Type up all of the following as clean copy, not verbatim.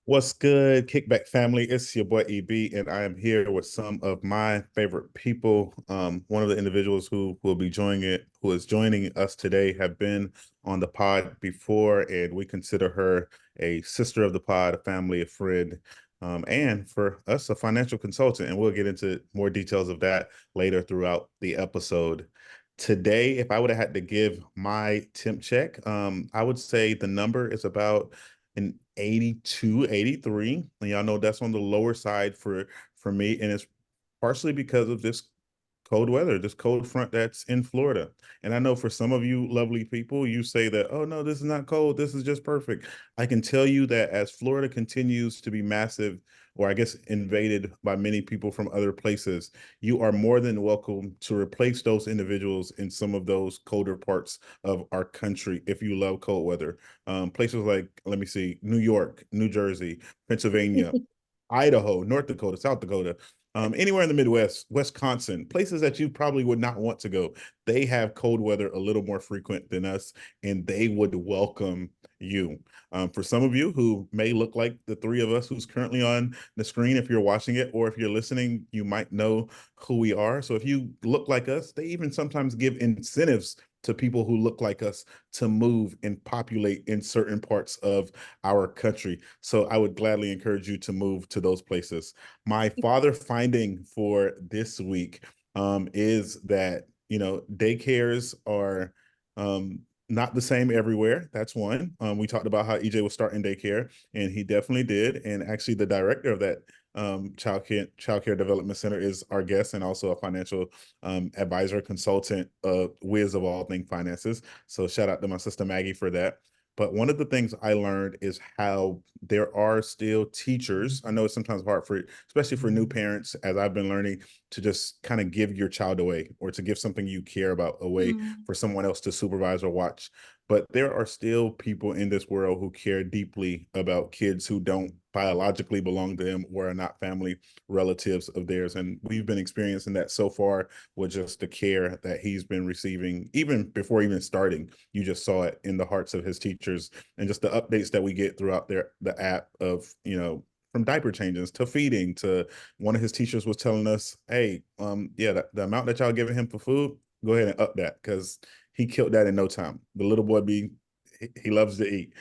What's good, Kickback family? It's your boy EB, and I am here with some of my favorite people. One of the individuals who will be who is joining us today, have been on the pod before, and we consider her a sister of the pod, a family, a friend, and for us, a financial consultant. And we'll get into more details of that later throughout the episode. Today, if I would have had to give my temp check, I would say the number is about an 82, 83. And y'all know that's on the lower side for me. And it's partially because of this cold weather, this cold front that's in Florida. And I know for some of you lovely people, you say that, oh no, this is not cold. This is just perfect. I can tell you that as Florida continues to be massive, or I guess invaded by many people from other places, you are more than welcome to replace those individuals in some of those colder parts of our country if you love cold weather. Places like, let me see, New York, New Jersey, Pennsylvania, Idaho, North Dakota, South Dakota, anywhere in the Midwest, Wisconsin, places that you probably would not want to go. They have cold weather a little more frequent than us, and they would welcome you. For some of you who may look like the three of us who's currently on the screen, if you're watching it or if you're listening, you might know who we are. So if you look like us, they even sometimes give incentives to people who look like us to move and populate in certain parts of our country. So I would gladly encourage you to move to those places. My father finding for this week is that, daycares are not the same everywhere. That's one. We talked about how EJ was starting daycare, and he definitely did. And actually, the director of that childcare development center is our guest, and also a financial advisor, consultant, whiz of all things finances. So shout out to my sister Maggie for that. But one of the things I learned is how there are still teachers. I know it's sometimes hard for, especially for new parents, as I've been learning, to just kind of give your child away, or to give something you care about away for someone else to supervise or watch. But there are still people in this world who care deeply about kids who don't biologically belong to them or are not family relatives of theirs. And we've been experiencing that so far with just the care that he's been receiving, even before even starting. You just saw it in the hearts of his teachers, and just the updates that we get throughout the app of, from diaper changes to feeding to, one of his teachers was telling us, hey, yeah, the amount that y'all giving him for food, go ahead and up that, because he killed that in no time. The little boy he loves to eat.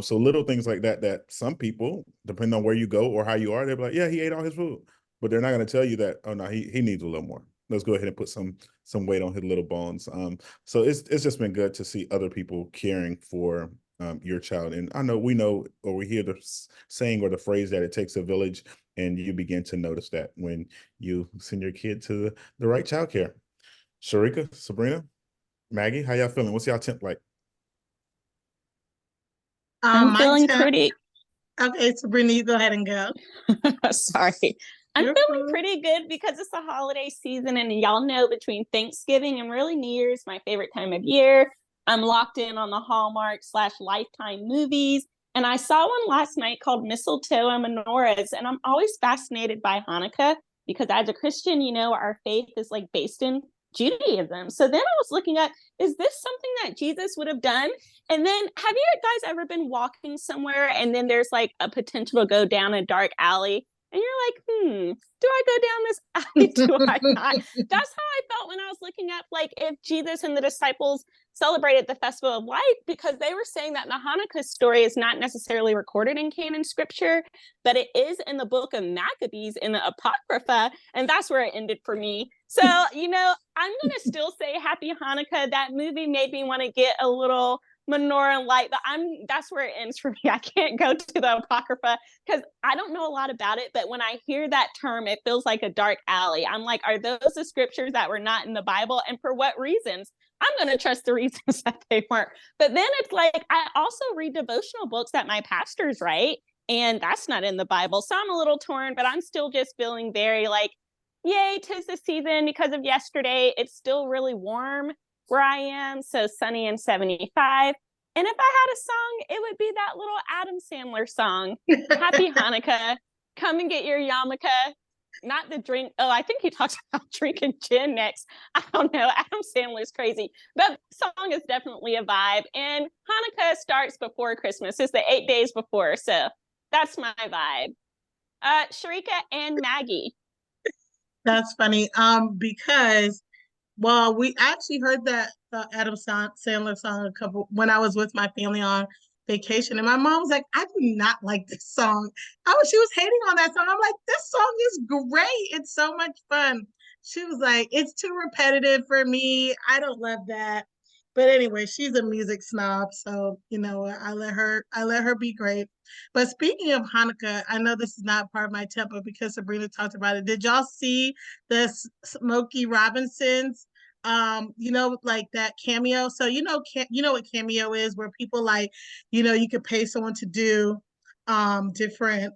So little things like that, that some people, depending on where you go or how you are, they're like, yeah, he ate all his food. But they're not going to tell you that, oh no, he needs a little more. Let's go ahead and put some weight on his little bones. So it's just been good to see other people caring for your child. And we know, or we hear the saying or the phrase that it takes a village, and you begin to notice that when you send your kid to the right childcare. Sharika, Sabrina, Maggie, how y'all feeling? What's y'all temp like? I'm My feeling temp. pretty, Okay, Sabrina, you go ahead and go. sorry. I'm You're feeling fine. pretty good because it's the holiday season, and y'all know between Thanksgiving and really New Year's, my favorite time of year. I'm locked in on the Hallmark/Lifetime movies. And I saw one last night called Mistletoe and Menorahs. And I'm always fascinated by Hanukkah because as a Christian, our faith is like based in Judaism. So then I was looking at, is this something that Jesus would have done? And then have you guys ever been walking somewhere and then there's like a potential to go down a dark alley? And you're like, do I go down this alley? Do I not? That's how I felt when I was looking at like if Jesus and the disciples celebrated the festival of light, because they were saying that the Hanukkah story is not necessarily recorded in canon scripture, but it is in the book of Maccabees in the Apocrypha. And that's where it ended for me. So, I'm going to still say happy Hanukkah. That movie made me want to get a little menorah light, but that's where it ends for me. I can't go to the Apocrypha because I don't know a lot about it, but when I hear that term, it feels like a dark alley. I'm like, are those the scriptures that were not in the Bible, and for what reasons? I'm going to trust the reasons that they weren't. But then it's like, I also read devotional books that my pastors write, and that's not in the Bible. So I'm a little torn, but I'm still just feeling very like, yay, 'tis the season. Because of yesterday, it's still really warm where I am, so sunny and 75. And if I had a song, it would be that little Adam Sandler song, Happy Hanukkah, come and get your yarmulke. Not the drink. Oh, I think he talks about drinking gin next. I don't know. Adam Sandler's crazy. That song is definitely a vibe. And Hanukkah starts before Christmas. It's the 8 days before. So That's my vibe. Sharika and Maggie. That's funny. Because we actually heard that Adam Sandler song a couple when I was with my family on vacation, and my mom was like, "I do not like this song." She was hating on that song. I'm like, "This song is great. It's so much fun." She was like, "It's too repetitive for me. I don't love that." But anyway, she's a music snob, so I let her be great. But speaking of Hanukkah, I know this is not part of my tempo because Sabrina talked about it. Did y'all see the Smokey Robinson's like that cameo? So you know what cameo is, where people like, you could pay someone to do different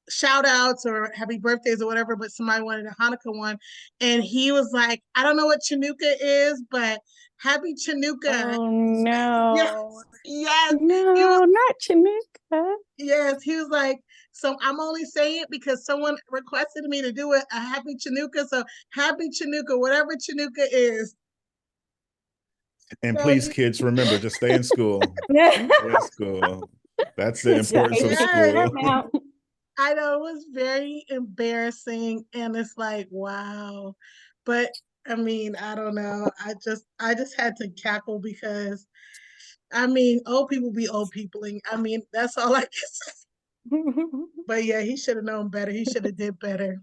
shout outs or happy birthdays or whatever, but somebody wanted a Hanukkah one. And he was like, I don't know what Chanukah is, but happy Chanukah. Oh Yes, no. yes. He was, No, not Chanukah. yes, he was like, so I'm only saying it because someone requested me to do a happy Chanukah. So happy Chanukah, whatever Chanukah is. And So please, kids, remember, just stay in school. Stay in school. That's the importance of Yes. school. I know it was very embarrassing, and it's like, wow. But I mean, I don't know. I just had to cackle because I mean, old people be old peopling. I mean, that's all I can say. But yeah, he should have known better. He should have did better.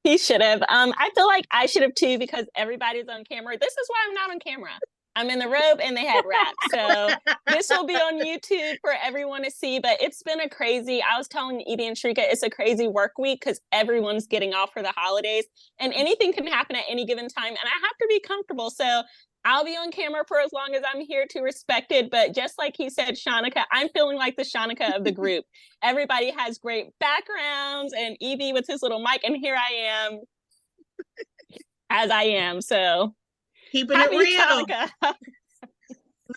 He should have. I feel like I should have too because everybody's on camera. This is why I'm not on camera. I'm in the robe and they had wrap. So this will be on YouTube for everyone to see. But it's been a crazy, I was telling Edie and Shrika, it's a crazy work week because everyone's getting off for the holidays and anything can happen at any given time. And I have to be comfortable. So I'll be on camera for as long as I'm here to respect it. But just like he said, Shanika, I'm feeling like the Shanika of the group. Everybody has great backgrounds and Evie with his little mic. And here I am as I am. So Keeping happy it real. Hanukkah.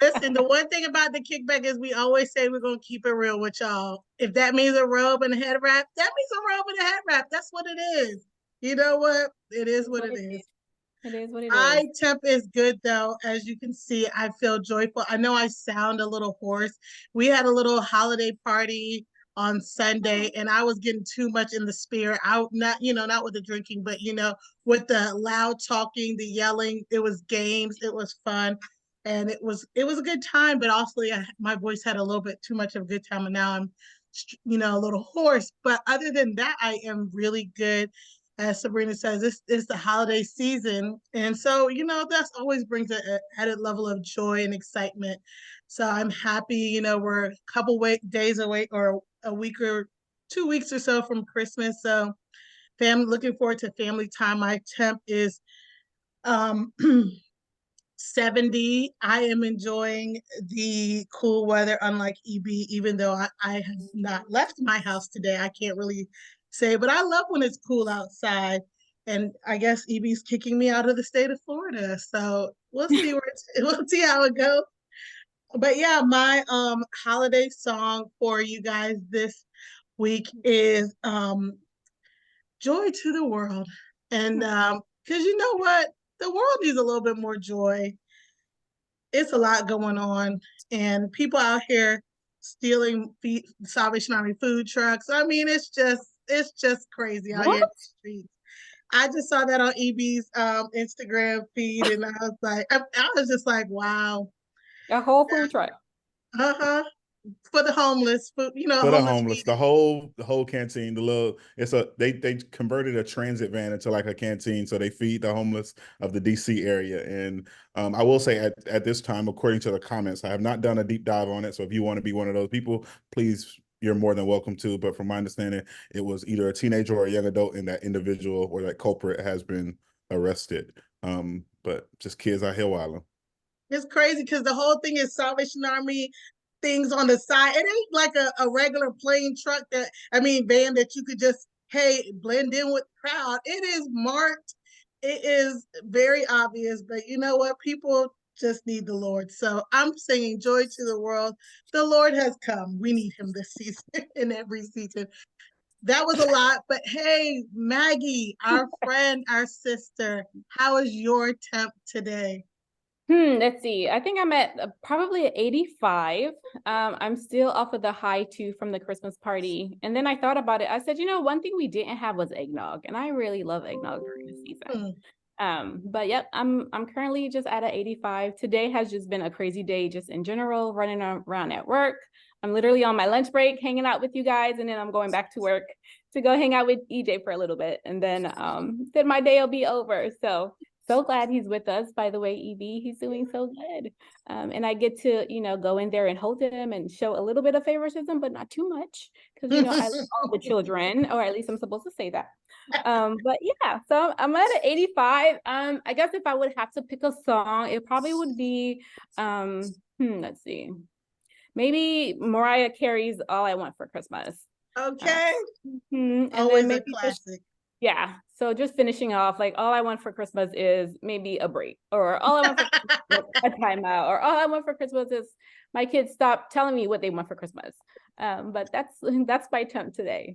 Listen, the one thing about the kickback is we always say we're gonna keep it real with y'all. If that means a robe and a head wrap, that means a robe and a head wrap. That's what it is. You know what? It is what it is. It is what it My is. temp is good though. As you can see, I feel joyful. I know I sound a little hoarse. We had a little holiday party on Sunday and I was getting too much in the spirit. I not, not with the drinking, but with the loud talking, the yelling. It was games, it was fun. And it was a good time, but also my voice had a little bit too much of a good time and now I'm a little hoarse. But other than that, I am really good. As Sabrina says, this is the holiday season. And so, that's always brings a added level of joy and excitement. So I'm happy, we're a couple days away or a week or 2 weeks or so from Christmas. So looking forward to family time. My temp is um 70. I am enjoying the cool weather, unlike EB, even though I have not left my house today. I can't really say, but I love when it's cool outside. And I guess EB's kicking me out of the state of Florida. So we'll see we'll see how it goes. But yeah, my holiday song for you guys this week is Joy to the World. And because you know what? The world needs a little bit more joy. It's a lot going on, and people out here stealing Salvation Army food trucks. I mean, it's just crazy out here in the streets. I just saw that on EB's Instagram feed, and I was like, I was just like, wow. A whole food truck. Uh-huh. For the homeless, For the homeless homeless, feeding. the whole canteen, they converted a transit van into like a canteen, so they feed the homeless of the DC area. And I will say at this time, according to the comments, I have not done a deep dive on it. So if you want to be one of those people, please, you're more than welcome to. But from my understanding, it was either a teenager or a young adult, and that individual or that culprit has been arrested. But just kids out here wilding. It's crazy because the whole thing is Salvation Army things on the side. It ain't like a regular plain truck van that you could just, hey, blend in with the crowd. It is marked. It is very obvious, but you know what? People just need the Lord. So I'm singing Joy to the World. The Lord has come. We need him this season and every season. That was a lot, but hey, Maggie, our friend, our sister, how is your temp today? Let's see. I think I'm at probably 85. I'm still off of the high too from the Christmas party. And then I thought about it. I said, one thing we didn't have was eggnog, and I really love eggnog during the season. But yep, I'm currently just at a 85. Today has just been a crazy day, just in general, running around at work. I'm literally on my lunch break, hanging out with you guys, and then I'm going back to work to go hang out with EJ for a little bit, and then my day will be over. So glad he's with us, by the way, EB. He's doing so good. And I get to, go in there and hold him and show a little bit of favoritism, but not too much, because, I love all the children, or at least I'm supposed to say that. But yeah, so I'm at 85. I guess if I would have to pick a song, it probably would be, let's see, maybe Mariah Carey's All I Want for Christmas. Okay. And always then a classic. Yeah. So just finishing off, like, all I want for Christmas is maybe a break, or all I want for Christmas is a timeout, or all I want for Christmas is my kids stop telling me what they want for Christmas. But that's my attempt today.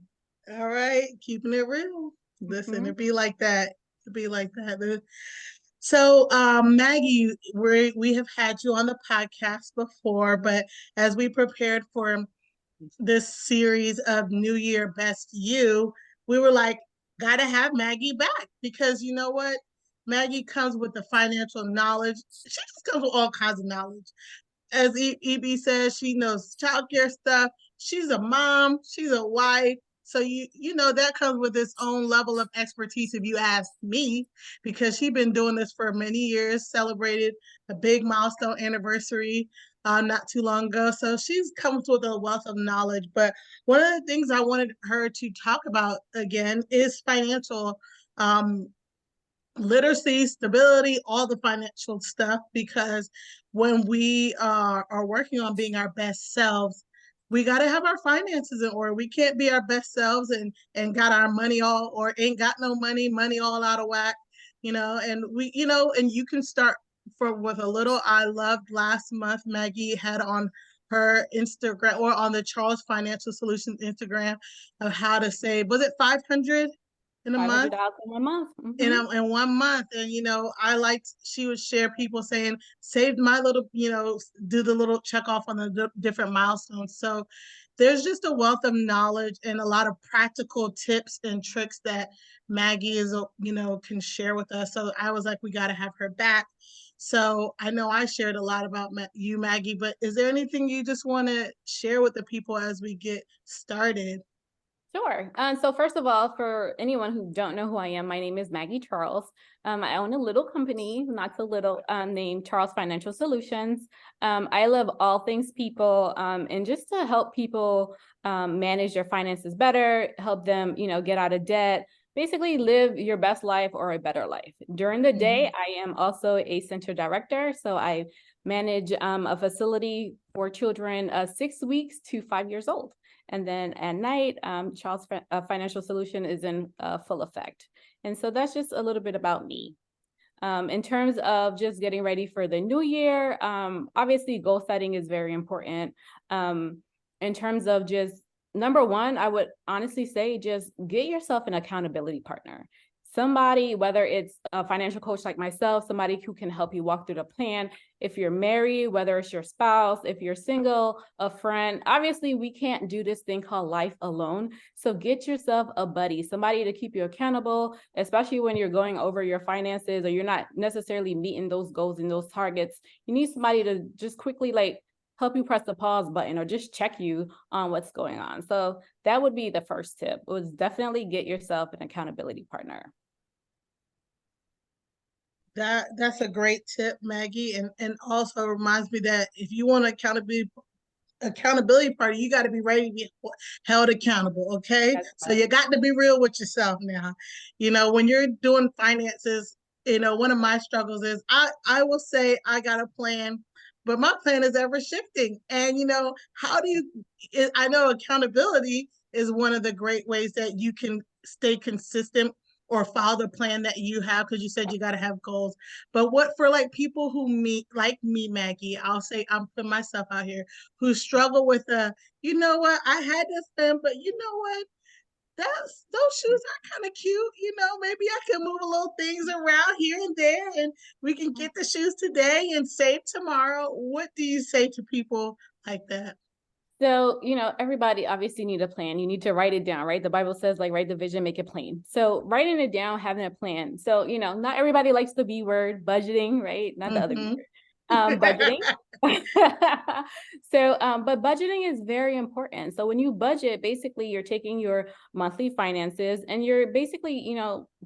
All right. Keeping it real. Listen, it'd be like that. It'd be like that. So, Maggie, we have had you on the podcast before, but as we prepared for this series of New Year Best You, we were like, gotta have Maggie back, because you know what? Maggie comes with the financial knowledge. She just comes with all kinds of knowledge. As EB says, she knows childcare stuff. She's a mom. She's a wife. So you know that comes with its own level of expertise, if you ask me, because she's been doing this for many years, celebrated a big milestone anniversary not too long ago. So she's comes with a wealth of knowledge. But one of the things I wanted her to talk about again is financial literacy, stability, all the financial stuff, because when we are working on being our best selves, we got to have our finances in order. We can't be our best selves and got our money all, or ain't got no money all out of whack, and and you can start with a little. I loved last month, Maggie had on her Instagram, or on the Charles Financial Solutions Instagram, of how to save, was it 500 in a month? $500 in 1 month. In 1 month. And I liked, she would share people saying, saved my little, do the little check off on the different milestones. So there's just a wealth of knowledge and a lot of practical tips and tricks that Maggie is, can share with us. So I was like, we got to have her back. So I know I shared a lot about you, Maggie, but is there anything you just want to share with the people as we get started? Sure. So first of all, for anyone who don't know who I am, my name is Maggie Charles. I own a little company, not so little, named Charles Financial Solutions. I love all things people, and just to help people manage their finances better, help them, get out of debt, basically live your best life or a better life. During the day, I am also a center director. So I manage a facility for children 6 weeks to 5 years old. And then at night, Charles Financial Solution is in full effect. And so that's just a little bit about me. In terms of just getting ready for the new year, obviously goal setting is very important. In terms of just, number one, I would honestly say just get yourself an accountability partner. Somebody, whether it's a financial coach like myself, somebody who can help you walk through the plan. If you're married, whether it's your spouse, if you're single, a friend, obviously we can't do this thing called life alone. So get yourself a buddy, somebody to keep you accountable, especially when you're going over your finances or you're not necessarily meeting those goals and those targets. You need somebody to just quickly help you press the pause button or just check you on what's going on. So that would be the first tip, was definitely get yourself an accountability partner. That's a great tip, Maggie, and also reminds me that if you want an accountability partner, you got to be ready to be held accountable. Okay, so you got to be real with yourself now. When you're doing finances, one of my struggles is I will say I got a plan, but my plan is ever shifting. And how do you? I know accountability is one of the great ways that you can stay consistent or follow the plan that you have, because you said you got to have goals. But what for people who like me, Maggie, I'll say I'm putting myself out here, who struggle with you know what, I had this plan, but you know what? those shoes are kind of cute. You know, maybe I can move a little things around here and there, and we can get the shoes today and save tomorrow. What do you say to people like that? So, everybody obviously need a plan. You need to write it down, right? The Bible says, like, write the vision, make it plain. So writing it down, having a plan. So, not everybody likes the B word, budgeting, right? Not the other B word. Budgeting. But budgeting is very important. So when you budget, basically you're taking your monthly finances and you're basically,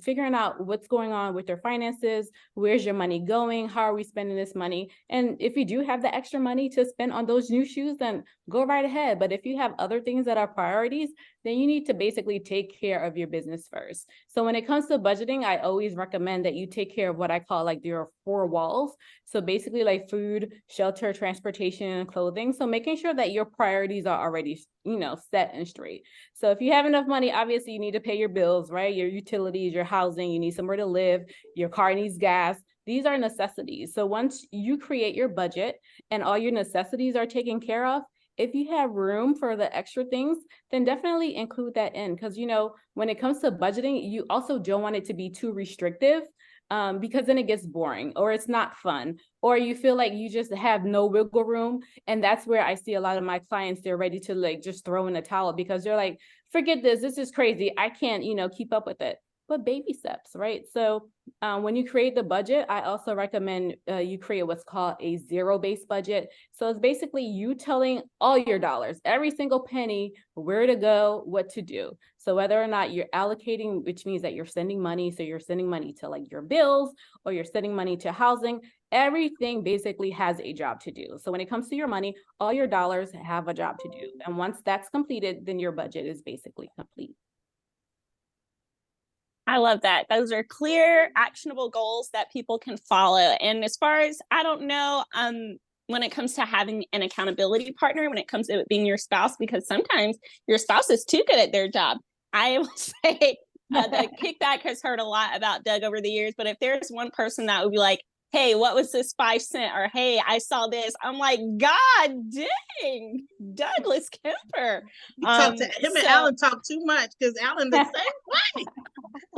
figuring out what's going on with your finances, where's your money going, how are we spending this money? And if you do have the extra money to spend on those new shoes, then go right ahead. But if you have other things that are priorities, then you need to basically take care of your business first. So when it comes to budgeting, I always recommend that you take care of what I call like your 4 walls. So basically like food, shelter, transportation, and clothing. So making sure that your priorities are already, set and straight. So if you have enough money, obviously you need to pay your bills, right? Your utilities, your housing, you need somewhere to live, your car needs gas. These are necessities. So once you create your budget and all your necessities are taken care of, if you have room for the extra things, then definitely include that in. Because, when it comes to budgeting, you also don't want it to be too restrictive, because then it gets boring or it's not fun, or you feel like you just have no wiggle room. And that's where I see a lot of my clients, they're ready to like just throw in a towel because they're like, forget this. This is crazy. I can't, keep up with it. But baby steps, right? So when you create the budget, I also recommend you create what's called a zero-based budget. So it's basically you telling all your dollars, every single penny, where to go, what to do. So whether or not you're allocating, which means that you're sending money, so you're sending money to like your bills or you're sending money to housing, everything basically has a job to do. So when it comes to your money, all your dollars have a job to do. And once that's completed, then your budget is basically complete. I love that. Those are clear, actionable goals that people can follow. And as far as, I don't know, when it comes to having an accountability partner, when it comes to it being your spouse, because sometimes your spouse is too good at their job. I will say the kickback has heard a lot about Doug over the years, but if there's one person that would be like, hey, what was this 5 cents? Or, hey, I saw this. I'm like, God dang, Douglas Kemper. Him and Alan talk too much because Alan the same way.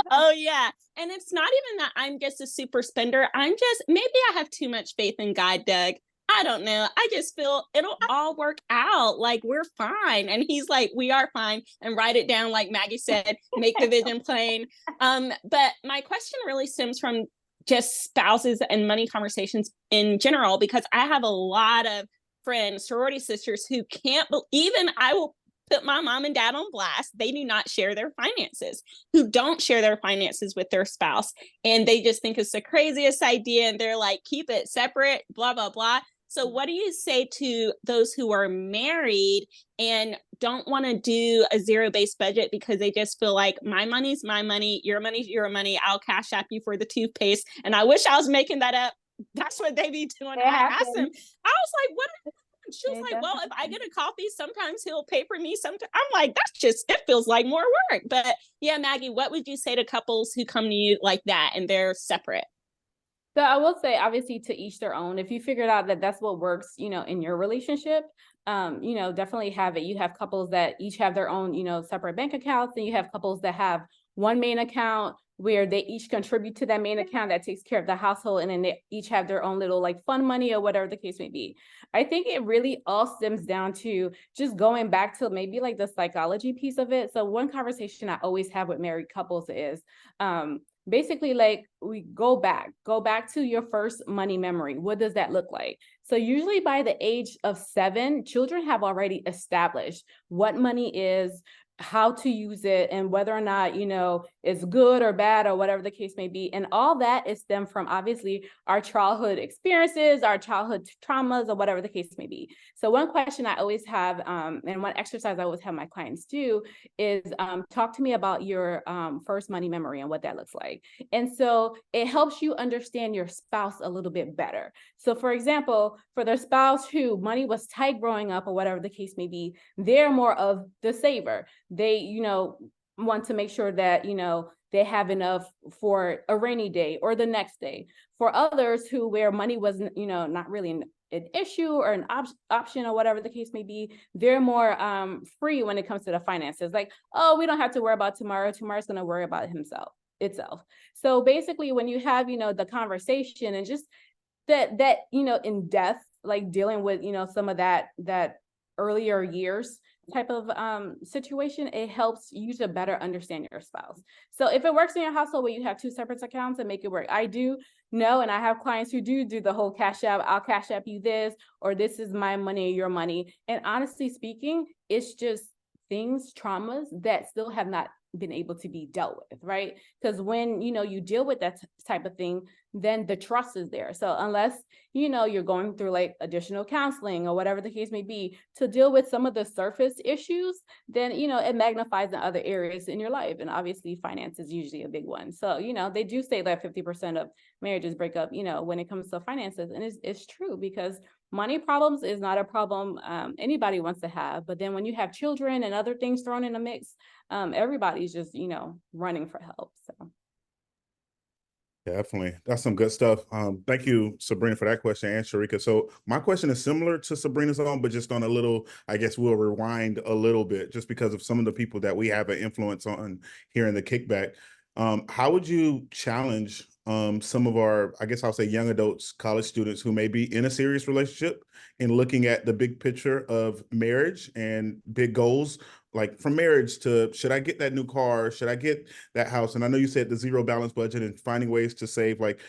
Oh, yeah. And it's not even that I'm just a super spender. Maybe I have too much faith in God, Doug. I don't know. I just feel it'll all work out. Like, we're fine. And he's like, we are fine. And write it down, like Maggie said, make the vision plain. But my question really stems from just spouses and money conversations in general, because I have a lot of friends, sorority sisters, who can't even I will put my mom and dad on blast. They do not share their finances, who don't share their finances with their spouse. And they just think it's the craziest idea. And they're like, keep it separate, blah, blah, blah. So what do you say to those who are married and don't want to do a zero-based budget because they just feel like my money's my money, your money's your money, I'll cash app you for the toothpaste. And I wish I was making that up. That's what they be doing. I asked him, I was like, what? She was like, well, if I get a coffee, sometimes he'll pay for me. Sometimes I'm like, it feels like more work. But yeah, Maggie, what would you say to couples who come to you like that and they're separate? So I will say, obviously, to each their own. If you figured out that that's what works, in your relationship, definitely have it. You have couples that each have their own, separate bank accounts, and you have couples that have one main account where they each contribute to that main account that takes care of the household, and then they each have their own little like fun money or whatever the case may be. I think it really all stems down to just going back to maybe like the psychology piece of it. So one conversation I always have with married couples is, basically, like, we go back to your first money memory. What does that look like? So usually by the age of 7, children have already established what money is, how to use it, and whether or not, it's good or bad or whatever the case may be. And all that is stemmed from obviously our childhood experiences, our childhood traumas, or whatever the case may be. So one question I always have, and one exercise I always have my clients do is talk to me about your first money memory and what that looks like. And so it helps you understand your spouse a little bit better. So for example, for the spouse who money was tight growing up or whatever the case may be, they're more of the saver. They, want to make sure that, they have enough for a rainy day or the next day. For others who where money wasn't, not really an issue or an option or whatever the case may be, they're more free when it comes to the finances. Like, oh, we don't have to worry about tomorrow. Tomorrow's going to worry about itself. So basically, when you have, the conversation and just that, in depth, like dealing with, some of that earlier years type of situation, it helps you to better understand your spouse. So if it works in your household where you have two separate accounts, and make it work. I do know, and I have clients who do the whole cash app, I'll cash app you this, or this is my money, your money. And honestly speaking, it's just traumas that still have not been able to be dealt with, right? Because when you deal with that type of thing, then the trust is there. So unless you're going through like additional counseling or whatever the case may be to deal with some of the surface issues, then it magnifies in other areas in your life. And obviously finance is usually a big one. So they do say that 50% of marriages break up when it comes to finances, and it's true, because money problems is not a problem anybody wants to have. But then when you have children and other things thrown in the mix, everybody's just, running for help. So. Definitely. That's some good stuff. Thank you, Sabrina, for that question, and Sharika. So my question is similar to Sabrina's own, but just on a little, I guess we'll rewind a little bit just because of some of the people that we have an influence on here in the kickback. How would you challenge some of our, I guess I'll say young adults, college students who may be in a serious relationship and looking at the big picture of marriage and big goals, like from marriage to, should I get that new car? Should I get that house? And I know you said the zero balance budget and finding ways to save, like,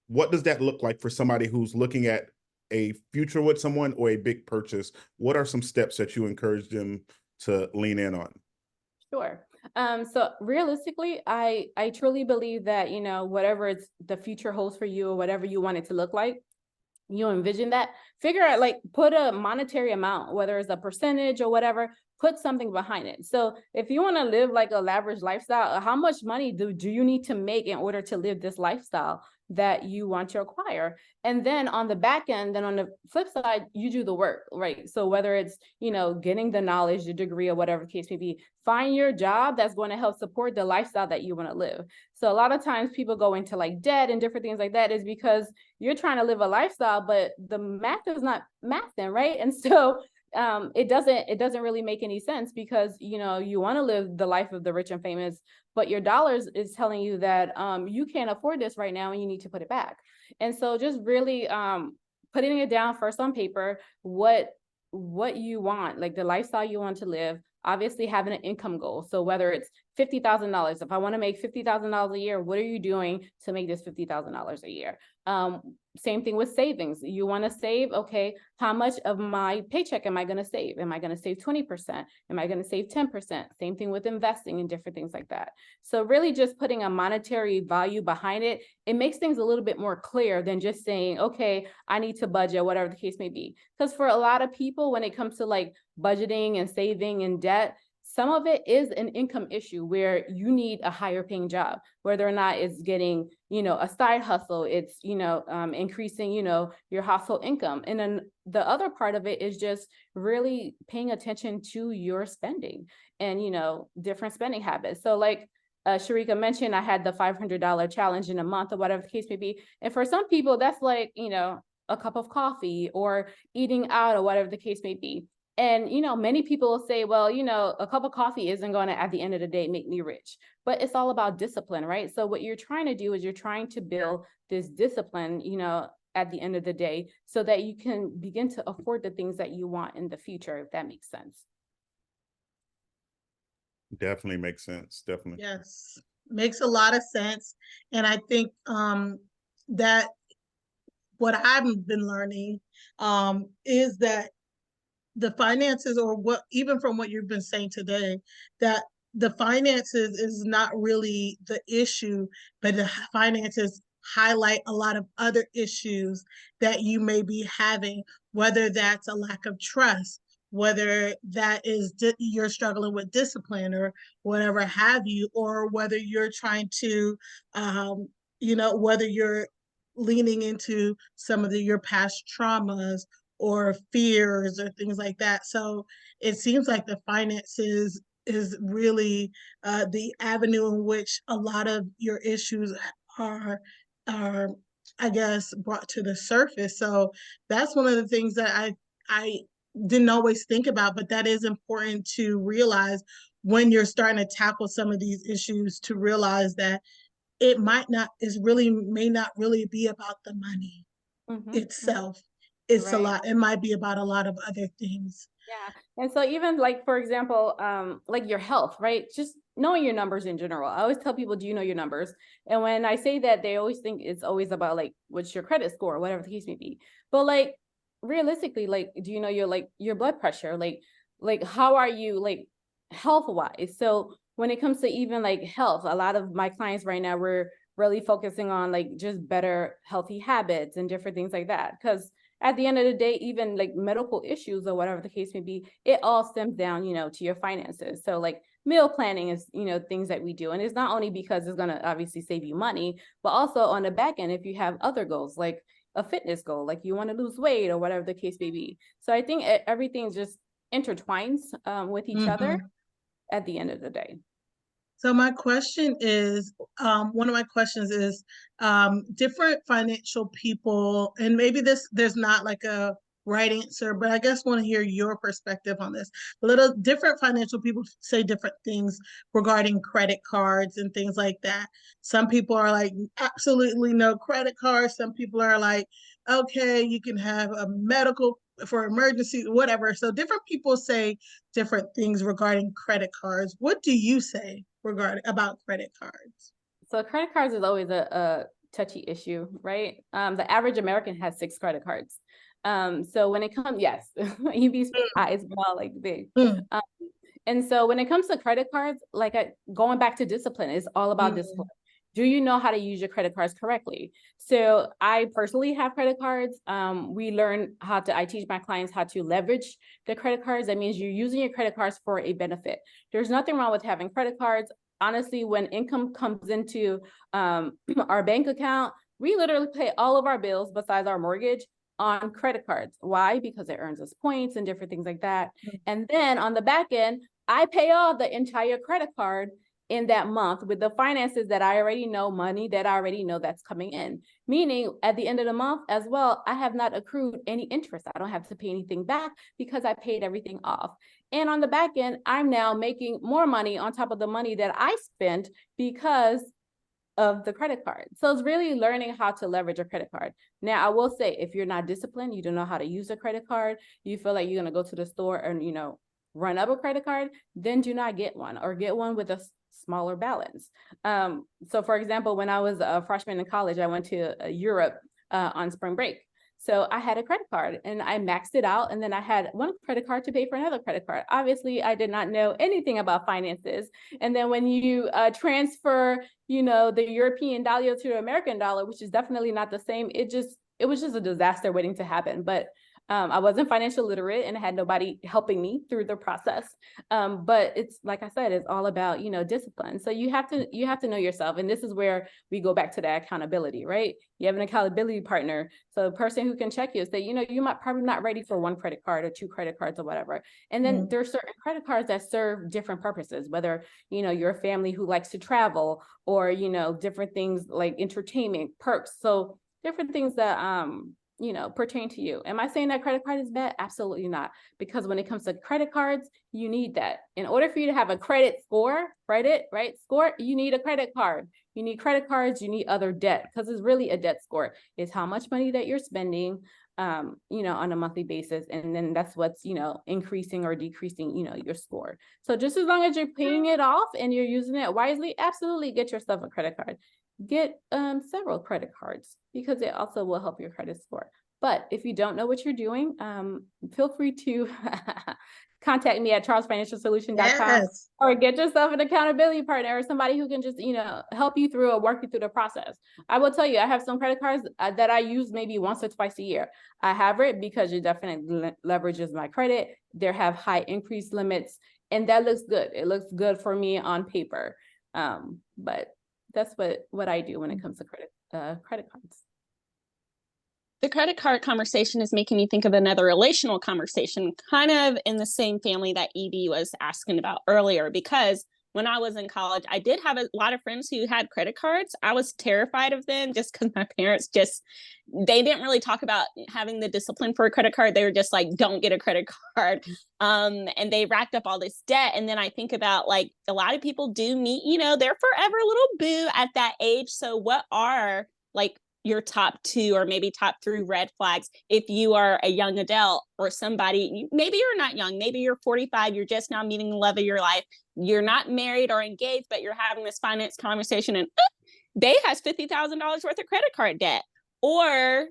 what does that look like for somebody who's looking at a future with someone or a big purchase? What are some steps that you encourage them to lean in on? Sure. So realistically, I truly believe that, whatever it's the future holds for you or whatever you want it to look like, you envision that, figure out, like, put a monetary amount, whether it's a percentage or whatever, put something behind it. So if you want to live like a lavish lifestyle, how much money do you need to make in order to live this lifestyle that you want to acquire? And then on the back end, then on the flip side, you do the work, right? So whether it's, getting the knowledge, the degree, or whatever the case may be, find your job that's going to help support the lifestyle that you want to live. So a lot of times people go into like debt and different things like that is because you're trying to live a lifestyle, but the math is not mathing, right? And so it doesn't really make any sense, because you want to live the life of the rich and famous, but your dollars is telling you that you can't afford this right now and you need to put it back. And so just really putting it down first on paper, what you want, like the lifestyle you want to live, obviously having an income goal. So whether it's $50,000, if I want to make $50,000 a year, what are you doing to make this $50,000 a year? Same thing with savings. You want to save, okay, how much of my paycheck am I going to save? Am I going to save 20%? Am I going to save 10%? Same thing with investing and different things like that. So really just putting a monetary value behind it, it makes things a little bit more clear than just saying, okay, I need to budget, whatever the case may be. Because for a lot of people, when it comes to like budgeting and saving and debt, some of it is an income issue where you need a higher paying job, whether or not it's getting, a side hustle, it's, increasing, your household income. And then the other part of it is just really paying attention to your spending and, different spending habits. So like Sharika mentioned, I had the $500 challenge in a month or whatever the case may be. And for some people, that's like, a cup of coffee or eating out or whatever the case may be. And, many people will say, well, a cup of coffee isn't going to, at the end of the day, make me rich. But it's all about discipline, right? So what you're trying to do is you're trying to build this discipline, at the end of the day, so that you can begin to afford the things that you want in the future, if that makes sense. Definitely makes sense. Definitely. Yes, makes a lot of sense. And I think that what I've been learning is that the finances, or what, even from what you've been saying today, that the finances is not really the issue, but the finances highlight a lot of other issues that you may be having, whether that's a lack of trust, whether that is you're struggling with discipline or whatever have you, or whether you're trying to, whether you're leaning into some of your past traumas or fears or things like that. So it seems like the finances is really the avenue in which a lot of your issues are I guess, brought to the surface. So that's one of the things that I didn't always think about, but that is important to realize when you're starting to tackle some of these issues, to realize that it may not really be about the money itself. It's a Right. lot. It might be about a lot of other things. Yeah. And so even like, for example, like your health, right? Just knowing your numbers in general. I always tell people, do you know your numbers? And when I say that, they always think it's always about like, what's your credit score, whatever the case may be. But like, realistically, like, do you know your blood pressure? Like, how are you like health wise? So when it comes to even like health, a lot of my clients right now, we're really focusing on like just better healthy habits and different things like that. Because at the end of the day, even like medical issues or whatever the case may be, it all stems down, to your finances. So like meal planning is, things that we do. And it's not only because it's going to obviously save you money, but also on the back end, if you have other goals, like a fitness goal, like you want to lose weight or whatever the case may be. So I think everything just intertwines with each other at the end of the day. So my question is, one of my questions is, different financial people, and maybe there's not like a right answer, but I guess want to hear your perspective on this. Little different financial people say different things regarding credit cards and things like that. Some people are like, absolutely no credit cards. Some people are like, okay, you can have a medical for emergency, whatever. So different people say different things regarding credit cards. What do you say about credit cards? So credit cards is always a touchy issue, right? The average American has 6 credit cards. So when it comes, yes, you'd be surprised, well, like big. And so when it comes to credit cards, like going back to discipline, it's all about discipline. Do you know how to use your credit cards correctly? So I personally have credit cards. I teach my clients how to leverage the credit cards. That means you're using your credit cards for a benefit. There's nothing wrong with having credit cards. Honestly, when income comes into our bank account, we literally pay all of our bills besides our mortgage on credit cards. Why? Because it earns us points and different things like that. And then on the back end, I pay off the entire credit card in that month with the finances that I already know, money that I already know that's coming in. Meaning at the end of the month as well, I have not accrued any interest. I don't have to pay anything back because I paid everything off. And on the back end, I'm now making more money on top of the money that I spent because of the credit card. So it's really learning how to leverage a credit card. Now, I will say, if you're not disciplined, you don't know how to use a credit card, you feel like you're going to go to the store and, run up a credit card, then do not get one, or get one with a smaller balance. So for example, when I was a freshman in college, I went to Europe on spring break. So I had a credit card and I maxed it out. And then I had one credit card to pay for another credit card. Obviously, I did not know anything about finances. And then when you transfer, the European dollar to the American dollar, which is definitely not the same, it was just a disaster waiting to happen. But I wasn't financial literate and I had nobody helping me through the process. But it's like I said, it's all about, discipline. So you have to know yourself. And this is where we go back to that accountability, right? You have an accountability partner. So the person who can check you say, you might probably not ready for one credit card or 2 credit cards or whatever. And then there's certain credit cards that serve different purposes, whether, you're a family who likes to travel or, different things like entertainment, perks. So different things that, pertain to you. Am I saying that credit card is bad? Absolutely not. Because when it comes to credit cards, you need that. In order for you to have a credit score, you need a credit card. You need credit cards, you need other debt, because it's really a debt score. It's how much money that you're spending, on a monthly basis. And then that's what's, increasing or decreasing, your score. So just as long as you're paying it off and you're using it wisely, absolutely get yourself a credit card. Get several credit cards because it also will help your credit score. But if you don't know what you're doing, feel free to contact me at charlesfinancialsolution.com or get yourself an accountability partner or somebody who can just, help you through or work you through the process. I will tell you, I have some credit cards that I use maybe once or twice a year. I have it because it definitely leverages my credit. They have high increase limits and that looks good. It looks good for me on paper. But that's what I do when it comes to credit cards. The credit card conversation is making me think of another relational conversation, kind of in the same family that EB was asking about earlier, because when I was in college, I did have a lot of friends who had credit cards. I was terrified of them just because my parents they didn't really talk about having the discipline for a credit card. They were just like, don't get a credit card. And they racked up all this debt. And then I think about like a lot of people do meet, their forever little boo at that age. So what are like your top 2 or maybe top 3 red flags if you are a young adult or somebody, maybe you're not young, maybe you're 45, you're just now meeting the love of your life, you're not married or engaged, but you're having this finance conversation and they has $50,000 worth of credit card debt, or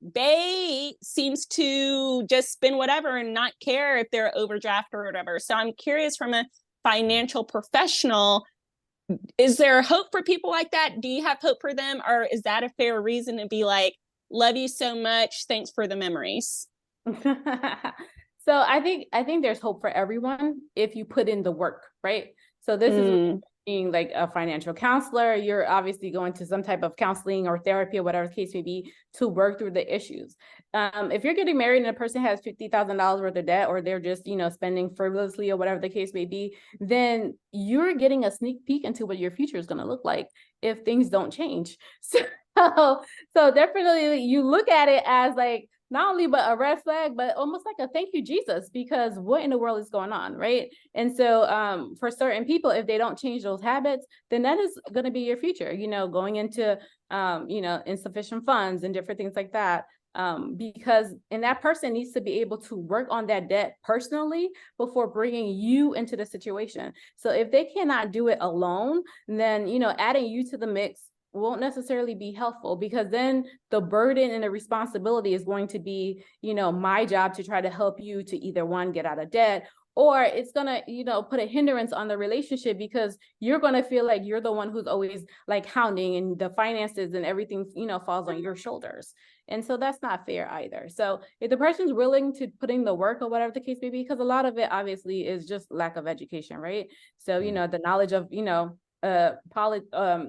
they seems to just spend whatever and not care if they're overdraft or whatever. So I'm curious, from a financial professional, is there hope for people like that? Do you have hope for them? Or is that a fair reason to be like, love you so much, thanks for the memories? So I think there's hope for everyone if you put in the work, right? So this is being like a financial counselor. You're obviously going to some type of counseling or therapy or whatever the case may be to work through the issues. If you're getting married and a person has $50,000 worth of debt, or they're just, spending frivolously or whatever the case may be, then you're getting a sneak peek into what your future is going to look like if things don't change. So definitely you look at it as like, not only but a red flag, but almost like a thank you, Jesus, because what in the world is going on, right? And so for certain people, if they don't change those habits, then that is going to be your future, going into, insufficient funds and different things like that. Because that person needs to be able to work on that debt personally before bringing you into the situation. So if they cannot do it alone, then, adding you to the mix won't necessarily be helpful, because then the burden and the responsibility is going to be, my job to try to help you to either, one, get out of debt, or it's going to, put a hindrance on the relationship, because you're going to feel like you're the one who's always like hounding, and the finances and everything, falls on your shoulders. And so that's not fair either. So if the person's willing to put in the work or whatever the case may be, because a lot of it obviously is just lack of education, right? So, the knowledge of,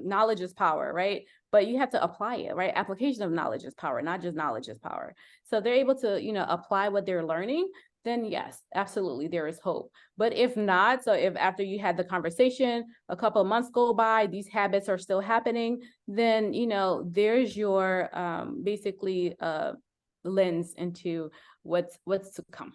knowledge is power, right? But you have to apply it, right? Application of knowledge is power, not just knowledge is power. So they're able to, apply what they're learning, then yes, absolutely, there is hope. But if not, so if after you had the conversation, a couple of months go by, these habits are still happening, then, there's your basically lens into what's to come.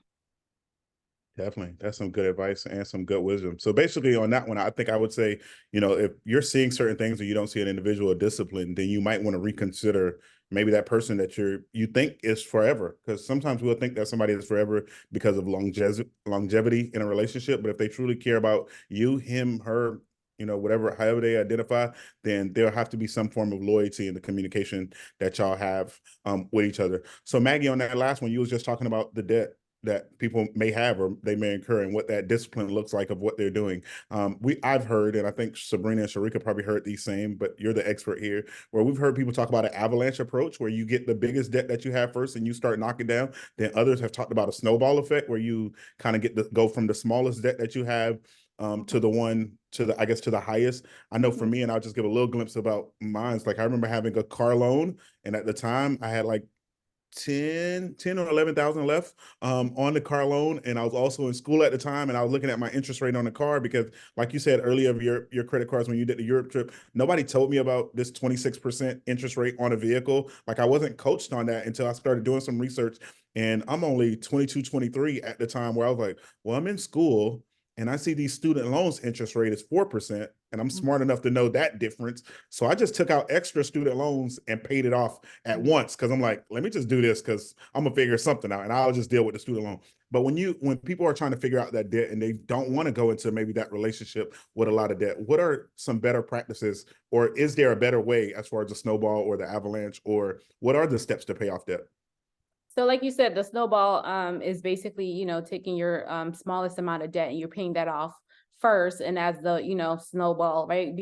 Definitely. That's some good advice and some good wisdom. So basically on that one, I think I would say, if you're seeing certain things or you don't see an individual discipline, then you might want to reconsider maybe that person that you think is forever. Because sometimes we'll think that somebody is forever because of longevity in a relationship. But if they truly care about you, him, her, whatever, however they identify, then there'll have to be some form of loyalty in the communication that y'all have with each other. So Maggie, on that last one, you was just talking about the debt that people may have or they may incur, and what that discipline looks like of what they're doing. I've heard, and I think Sabrina and Sharika probably heard these same, but you're the expert here, where we've heard people talk about an avalanche approach, where you get the biggest debt that you have first and you start knocking down. Then others have talked about a snowball effect, where you kind of go from the smallest debt that you have to the highest. I know for me, and I'll just give a little glimpse about mine. It's like, I remember having a car loan, and at the time I had like 10 or 11,000 left on the car loan. And I was also in school at the time, and I was looking at my interest rate on the car, because like you said earlier of your credit cards, when you did the Europe trip, nobody told me about this 26% interest rate on a vehicle. Like, I wasn't coached on that until I started doing some research. And I'm only 22, 23 at the time, where I was like, well, I'm in school and I see these student loans interest rate is 4%, and I'm smart enough to know that difference. So I just took out extra student loans and paid it off at once, because I'm like, let me just do this, because I'm gonna figure something out and I'll just deal with the student loan. But when people are trying to figure out that debt and they don't want to go into maybe that relationship with a lot of debt, what are some better practices, or is there a better way as far as the snowball or the avalanche, or what are the steps to pay off debt? So like you said, the snowball is basically, taking your smallest amount of debt and you're paying that off first. And as the, snowball, right,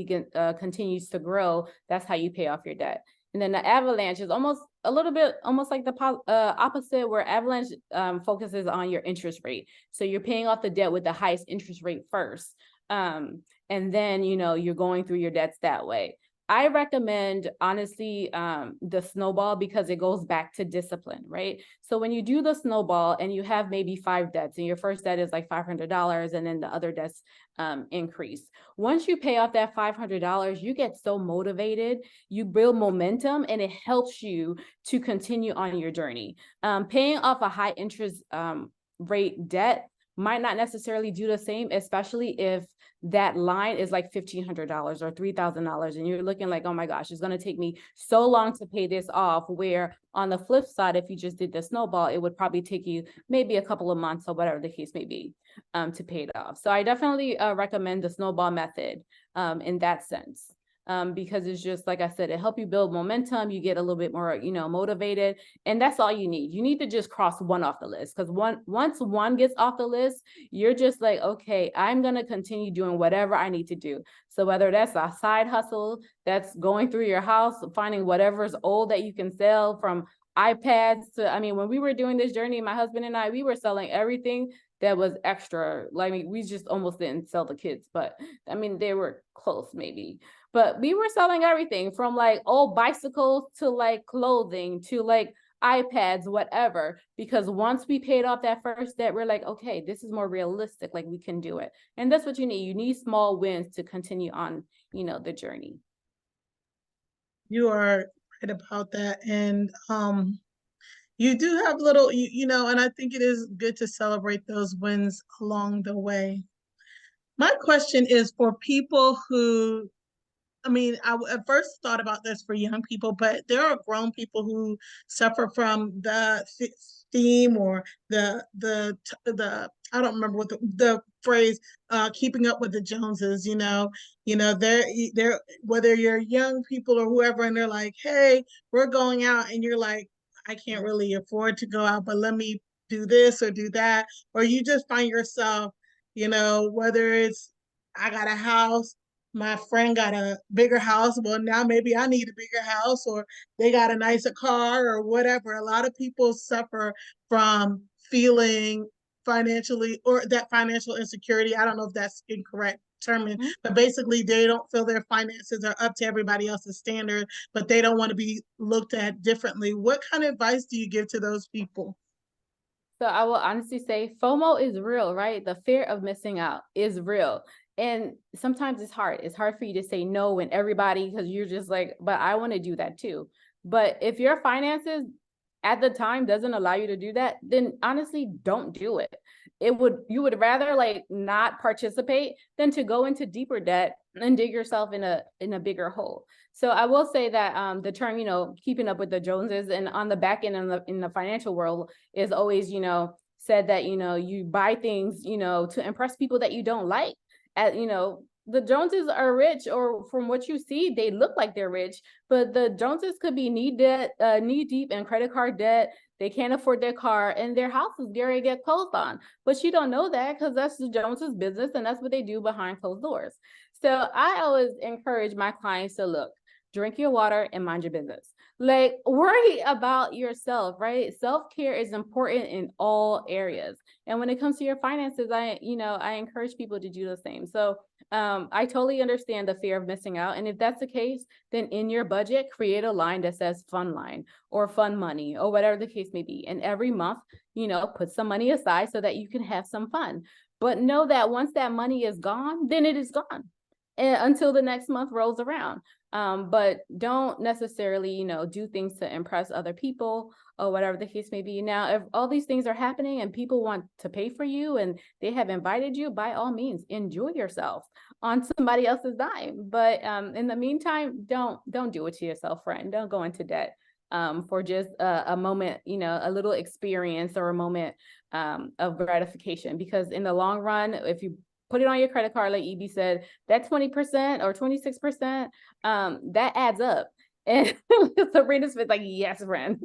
continues to grow, that's how you pay off your debt. And then the avalanche is almost like the opposite, where avalanche focuses on your interest rate. So you're paying off the debt with the highest interest rate first. And then, you're going through your debts that way. I recommend, honestly, the snowball, because it goes back to discipline, right? So when you do the snowball and you have maybe 5 debts, and your first debt is like $500, and then the other debts increase. Once you pay off that $500, you get so motivated, you build momentum, and it helps you to continue on your journey. Paying off a high interest rate debt might not necessarily do the same, especially if that line is like $1,500 or $3,000, and you're looking like, oh my gosh, it's going to take me so long to pay this off. Where on the flip side, if you just did the snowball, it would probably take you maybe a couple of months or whatever the case may be to pay it off. So I definitely recommend the snowball method in that sense. Because it's just, like I said, it helps you build momentum. You get a little bit more, motivated, and that's all you need. You need to just cross one off the list, because once one gets off the list, you're just like, okay, I'm going to continue doing whatever I need to do. So whether that's a side hustle, that's going through your house, finding whatever's old that you can sell, from iPads to, when we were doing this journey, my husband and I, we were selling everything that was extra. Like, we just almost didn't sell the kids, but they were close maybe. But we were selling everything from like old bicycles to like clothing to like iPads, whatever, because once we paid off that first debt, we're like, okay, this is more realistic. Like, we can do it. And that's what you need. You need small wins to continue on, the journey. You are right about that. And you do have little, and I think it is good to celebrate those wins along the way. My question is for people who, I at first thought about this for young people, but there are grown people who suffer from the theme or the I don't remember what the phrase, keeping up with the Joneses. They're whether you're young people or whoever, and they're like, hey, we're going out, and you're like, I can't really afford to go out, but let me do this or do that, or you just find yourself, whether it's, I got a house, my friend got a bigger house, well, now maybe I need a bigger house, or they got a nicer car or whatever. A lot of people suffer from feeling financially, or that financial insecurity. I don't know if that's incorrect term, but basically they don't feel their finances are up to everybody else's standard, but they don't want to be looked at differently. What kind of advice do you give to those people? So I will honestly say FOMO is real, right? The fear of missing out is real. And sometimes it's hard. It's hard for you to say no when everybody, because you're just like, but I want to do that too. But if your finances at the time doesn't allow you to do that, then honestly, don't do it. You would rather like not participate than to go into deeper debt and dig yourself in a bigger hole. So I will say that the term, keeping up with the Joneses, and on the back end in the financial world is always, said that, you buy things, to impress people that you don't like. The Joneses are rich, or from what you see, they look like they're rich, but the Joneses could be knee deep in credit card debt. They can't afford their car, and their house is going to get closed on. But you don't know that, because that's the Joneses business, and that's what they do behind closed doors. So I always encourage my clients to look, drink your water and mind your business. Like, worry about yourself, right? Self-care is important in all areas. And when it comes to your finances, I encourage people to do the same. So I totally understand the fear of missing out. And if that's the case, then in your budget, create a line that says fun line or fun money or whatever the case may be. And every month, put some money aside so that you can have some fun. But know that once that money is gone, then it is gone until the next month rolls around. But don't necessarily, do things to impress other people or whatever the case may be. Now, if all these things are happening and people want to pay for you and they have invited you, by all means, enjoy yourself on somebody else's dime. But in the meantime, don't do it to yourself, friend. Don't go into debt for just a moment, a little experience or a moment of gratification. Because in the long run, if you put it on your credit card, like EB said, that 20% or 26%, that adds up. And Sabrina's like, yes, friend,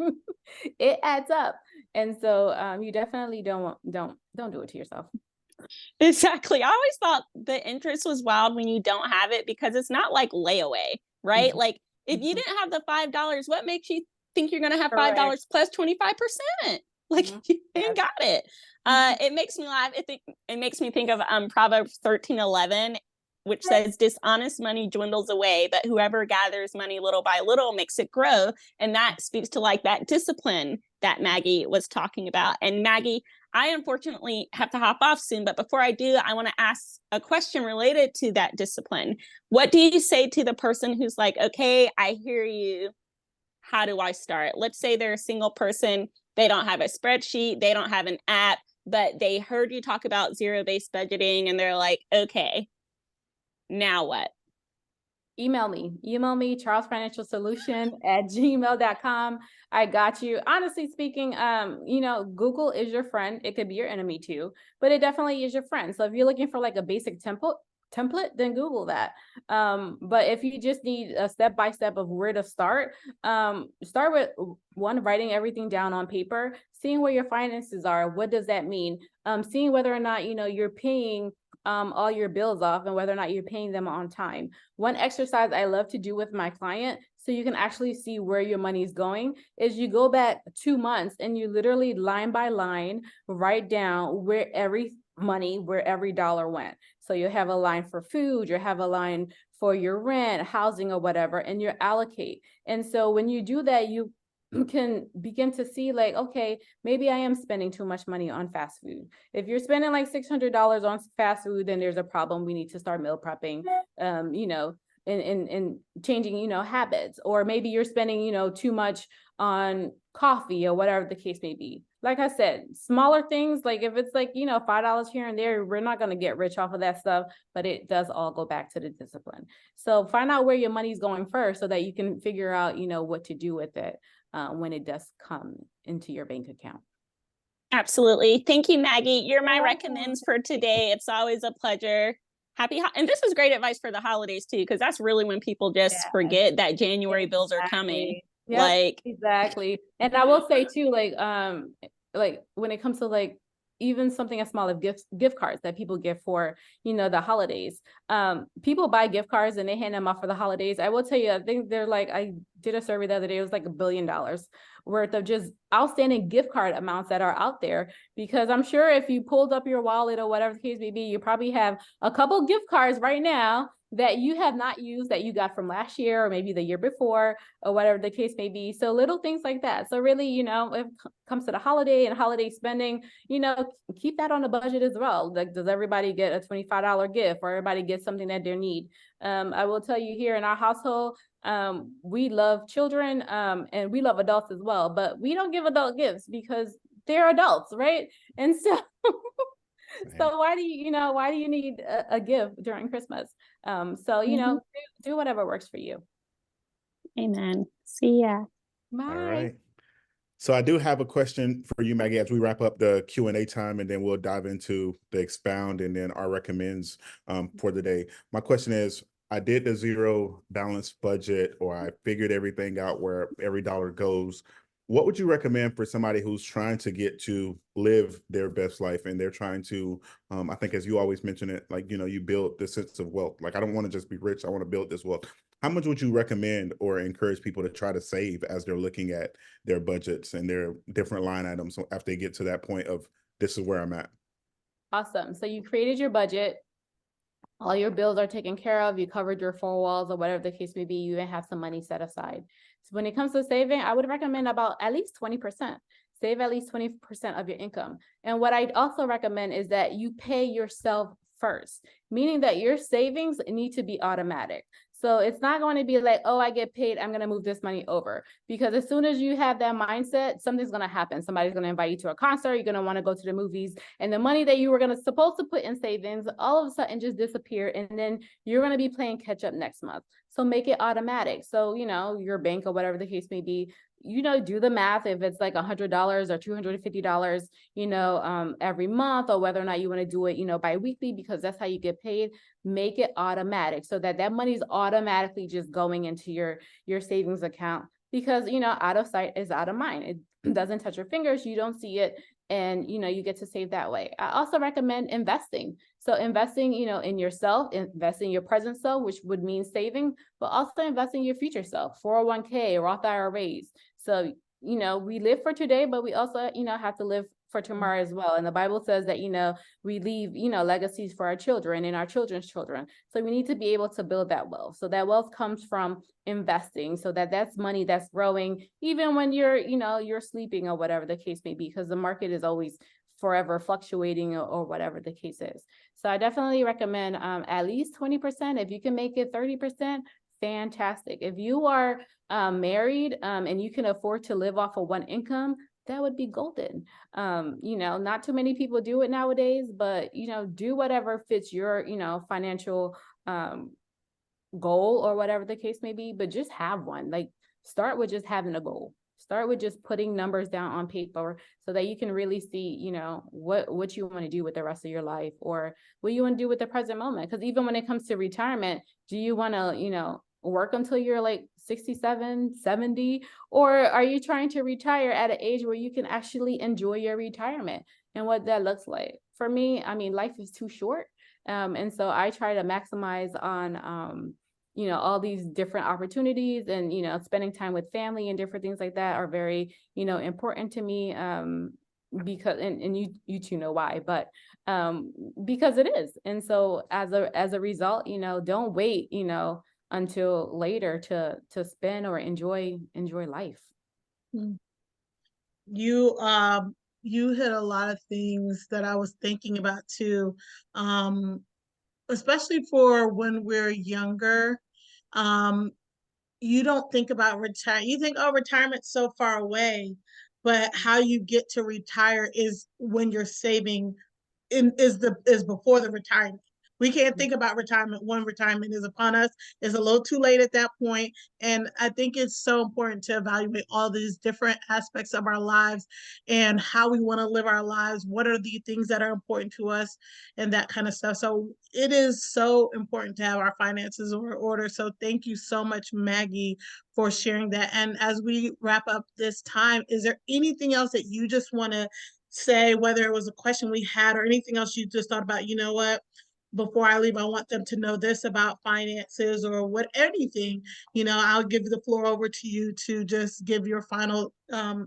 it adds up. And so you definitely don't do it to yourself. Exactly. I always thought the interest was wild when you don't have it, because it's not like layaway, right? Mm-hmm. Like, if you didn't have the $5, what makes you think you're going to have $5 plus 25%? Like, you ain't got it. It makes me laugh. It makes me think of Proverbs 13:11. which says dishonest money dwindles away, but whoever gathers money little by little makes it grow. And that speaks to like that discipline that Maggie was talking about. And Maggie, I unfortunately have to hop off soon, but before I do, I want to ask a question related to that discipline. What do you say to the person who's like, okay, I hear you. How do I start? Let's say they're a single person. They don't have a spreadsheet. They don't have an app, but they heard you talk about zero-based budgeting and they're like, okay, now what? Email me, charlesfinancialsolution@gmail.com. I got you. Honestly speaking, Google is your friend. It could be your enemy too, but it definitely is your friend. So if you're looking for like a basic template, then Google that. But if you just need a step-by-step of where to start with one, writing everything down on paper, seeing where your finances are. What does that mean? Seeing whether or not, you're paying all your bills off and whether or not you're paying them on time. One exercise I love to do with my client, so you can actually see where your money is going, is you go back 2 months and you literally line by line write down where every dollar went. So you have a line for food, you have a line for your rent, housing, or whatever, and you allocate. And so when you do that, you can begin to see like, okay, maybe I am spending too much money on fast food. If you're spending like $600 on fast food, then there's a problem. We need to start meal prepping, and changing, habits. Or maybe you're spending, too much on coffee or whatever the case may be. Like I said, smaller things, like if it's like, $5 here and there, we're not going to get rich off of that stuff, but it does all go back to the discipline. So find out where your money's going first so that you can figure out, what to do with it when it does come into your bank account. Absolutely. Thank you, Maggie. You're my recommends for today. It's always a pleasure. And this was great advice for the holidays too, because that's really when people just forget that January bills are coming. Yep, exactly. And I will say too, like when it comes to like even something as small as gift cards that people give for, the holidays. People buy gift cards and they hand them off for the holidays. I will tell you, I think they're like, I did a survey the other day, it was like $1 billion worth of just outstanding gift card amounts that are out there. Because I'm sure if you pulled up your wallet or whatever the case may be, you probably have a couple gift cards right now that you have not used that you got from last year or maybe the year before or whatever the case may be. So little things like that. So really, if it comes to the holiday and holiday spending, keep that on the budget as well. Like, does everybody get a $25 gift or everybody get something that they need? I will tell you here in our household, we love children and we love adults as well, but we don't give adult gifts because they're adults, right? And so so why do you need a gift during Christmas? Do whatever works for you. Amen. See ya. Bye. All right. So I do have a question for you, Maggie, as we wrap up the Q&A time, and then we'll dive into the expound and then our recommends for the day. My question is, I did the zero balance budget, or I figured everything out where every dollar goes. What would you recommend for somebody who's trying to get to live their best life and they're trying to, I think as you always mention it, like, you build this sense of wealth. Like, I don't want to just be rich. I want to build this wealth. How much would you recommend or encourage people to try to save as they're looking at their budgets and their different line items after they get to that point of this is where I'm at? Awesome. So you created your budget. All your bills are taken care of. You covered your 4 walls or whatever the case may be. You even have some money set aside. So when it comes to saving, I would recommend about at least 20%. Save at least 20% of your income. And what I'd also recommend is that you pay yourself first, meaning that your savings need to be automatic. So it's not going to be like, oh, I get paid, I'm going to move this money over. Because as soon as you have that mindset, something's going to happen. Somebody's going to invite you to a concert. You're going to want to go to the movies. And the money that you were supposed to put in savings, all of a sudden just disappear. And then you're going to be playing catch up next month. So make it automatic. So, your bank or whatever the case may be, do the math. If it's like $100 or $250, every month, or whether or not you want to do it, bi-weekly, because that's how you get paid, make it automatic so that money is automatically just going into your savings account, because, out of sight is out of mind. It doesn't touch your fingers. You don't see it. And, you get to save that way. I also recommend investing. So investing, in yourself, investing in your present self, which would mean saving, but also investing in your future self, 401k, Roth IRAs. So, we live for today, but we also, have to live for tomorrow as well. And the Bible says that, we leave, legacies for our children and our children's children. So we need to be able to build that wealth. So that wealth comes from investing, so that's money that's growing, even when you're sleeping or whatever the case may be, because the market is always forever fluctuating or whatever the case is. So I definitely recommend at least 20%. If you can make it 30%, fantastic. If you are married and you can afford to live off of one income, that would be golden. Not too many people do it nowadays, but do whatever fits your financial goal or whatever the case may be, but just have one. Like, start with just having a goal. Start with just putting numbers down on paper so that you can really see, what you want to do with the rest of your life, or what you want to do with the present moment. Because even when it comes to retirement, do you want to, work until you're like 67, 70, or are you trying to retire at an age where you can actually enjoy your retirement and what that looks like? For me, I mean, life is too short. And so I try to maximize on, all these different opportunities, and, spending time with family and different things like that are very, important to me, because, and you two know why, but, because it is. And so as a result, don't wait, until later to spend or enjoy life. You hit a lot of things that I was thinking about too. Especially for when we're younger. You don't think about retire. You think, oh, retirement's so far away, but how you get to retire is when you're saving is before the retirement. We can't think about retirement when retirement is upon us. It's a little too late at that point. And I think it's so important to evaluate all these different aspects of our lives and how we want to live our lives. What are the things that are important to us and that kind of stuff. So it is so important to have our finances in order. So thank you so much, Maggie, for sharing that. And as we wrap up this time, is there anything else that you just want to say, whether it was a question we had or anything else you just thought about, what, before I leave, I want them to know this about finances or what, anything, I'll give the floor over to you to just give your final,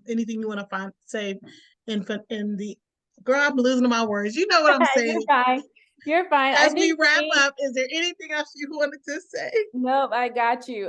anything you want to say in the, girl, I'm losing my words. You know what I'm saying? You're fine. You're fine. As we wrap up, is there anything else you wanted to say? Nope, I got you.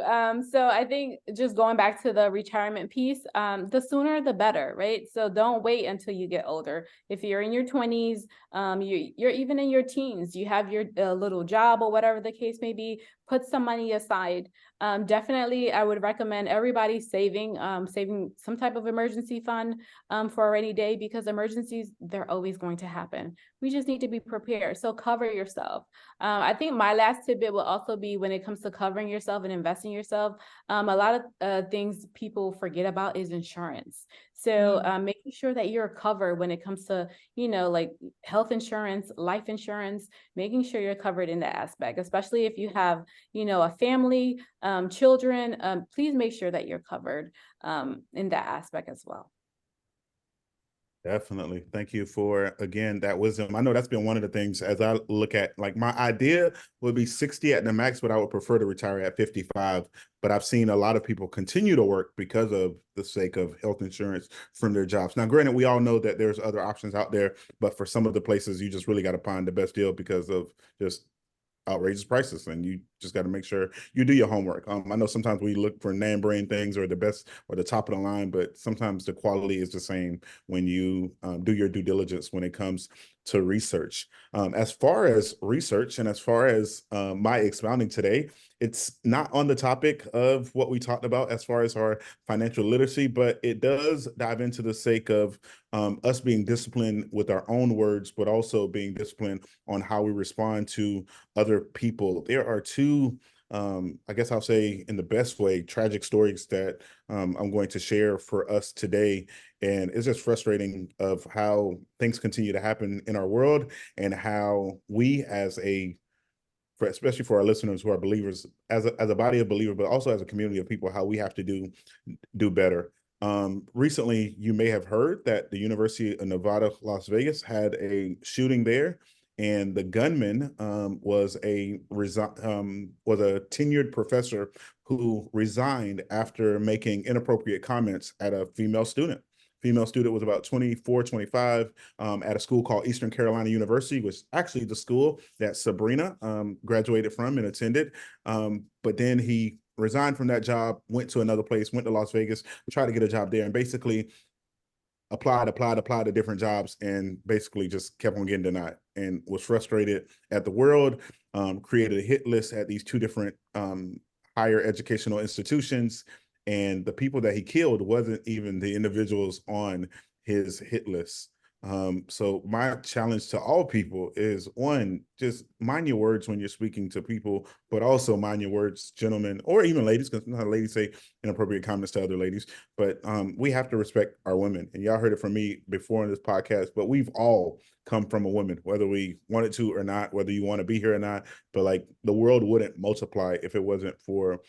So I think just going back to the retirement piece, the sooner the better, right? So don't wait until you get older. If you're in your 20s, you're even in your teens, you have your little job or whatever the case may be, put some money aside. Definitely, I would recommend everybody saving some type of emergency fund for a rainy day, because emergencies, they're always going to happen. We just need to be prepared. So cover yourself. I think my last tidbit will also be, when it comes to covering yourself and investing yourself, a lot of things people forget about is insurance. So making sure that you're covered when it comes to, like health insurance, life insurance, making sure you're covered in that aspect, especially if you have, a family, children, please make sure that you're covered in that aspect as well. Definitely. Thank you for, again, that wisdom. I know that's been one of the things, as I look at, like, my idea would be 60 at the max, but I would prefer to retire at 55. But I've seen a lot of people continue to work because of the sake of health insurance from their jobs. Now, granted, we all know that there's other options out there, but for some of the places, you just really got to find the best deal because of just outrageous prices, and you just got to make sure you do your homework. I know sometimes we look for name brand things or the best or the top of the line, but sometimes the quality is the same when you do your due diligence when it comes to research. As far as research and as far as my expounding today, it's not on the topic of what we talked about as far as our financial literacy, but it does dive into the sake of us being disciplined with our own words, but also being disciplined on how we respond to other people. There are two, I guess I'll say in the best way, tragic stories that I'm going to share for us today. And it's just frustrating of how things continue to happen in our world, and how we especially for our listeners who are believers, as a body of believers, but also as a community of people, how we have to do better. Recently, you may have heard that the University of Nevada, Las Vegas had a shooting there, and the gunman was a tenured professor who resigned after making inappropriate comments at a female student. female student was about 24, 25, at a school called Eastern Carolina University, which is actually the school that Sabrina graduated from and attended. But then he resigned from that job, went to another place, went to Las Vegas, tried to get a job there, and basically applied to different jobs, and basically just kept on getting denied, and was frustrated at the world, created a hit list at these two different higher educational institutions. And the people that he killed wasn't even the individuals on his hit list. So my challenge to all people is, one, just mind your words when you're speaking to people, but also mind your words, gentlemen, or even ladies, because not ladies say inappropriate comments to other ladies, but we have to respect our women. And y'all heard it from me before in this podcast, but we've all come from a woman, whether we wanted to or not, whether you want to be here or not. But like, the world wouldn't multiply if it wasn't for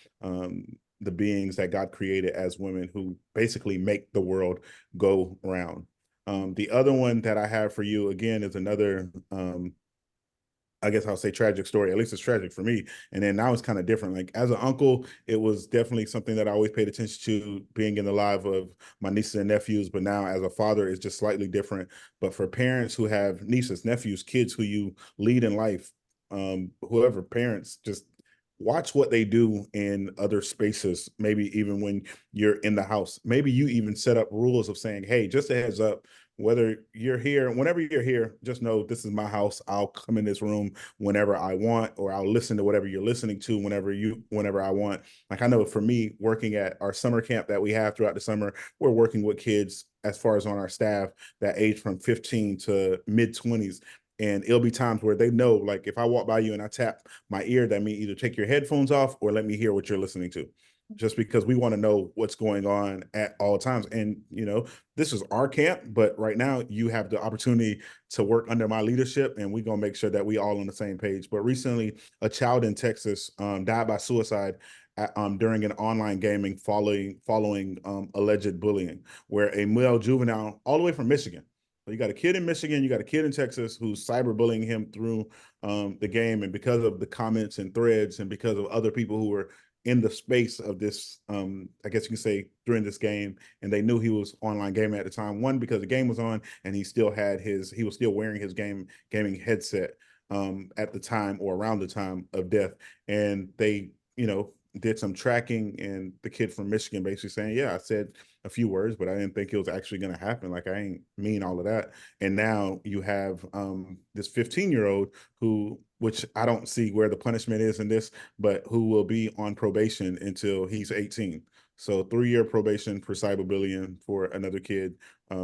the beings that God created as women, who basically make the world go round. The other one that I have for you, again, is another, I guess I'll say tragic story. At least it's tragic for me. And then now it's kind of different. Like, as an uncle, it was definitely something that I always paid attention to, being in the life of my nieces and nephews. But now as a father, it's just slightly different. But for parents who have nieces, nephews, kids who you lead in life, whoever parents, just watch what they do in other spaces, maybe even when you're in the house. Maybe you even set up rules of saying, hey, just a heads up, whether you're here, whenever you're here, just know this is my house. I'll come in this room whenever I want, or I'll listen to whatever you're listening to whenever I want. Like, I know for me, working at our summer camp that we have throughout the summer, we're working with kids, as far as on our staff, that age from 15 to mid-20s. And it'll be times where they know, like, if I walk by you and I tap my ear, that means either take your headphones off or let me hear what you're listening to, just because we want to know what's going on at all times. And, this is our camp, but right now you have the opportunity to work under my leadership, and we're going to make sure that we all on the same page. But recently, a child in Texas died by suicide during an online gaming following alleged bullying, where a male juvenile, all the way from Michigan. So you got a kid in Michigan, you got a kid in Texas who's cyberbullying him through the game. And because of the comments and threads, and because of other people who were in the space of this, I guess you can say, during this game, and they knew he was online gaming at the time. One, because the game was on, and he was still wearing his gaming headset at the time, or around the time of death. And they, did some tracking, and the kid from Michigan basically saying, yeah, I said a few words, but I didn't think it was actually going to happen. Like, I ain't mean all of that. And now you have this 15-year-old who, which I don't see where the punishment is in this, but who will be on probation until he's 18. So 3-year probation for cyberbullying for another kid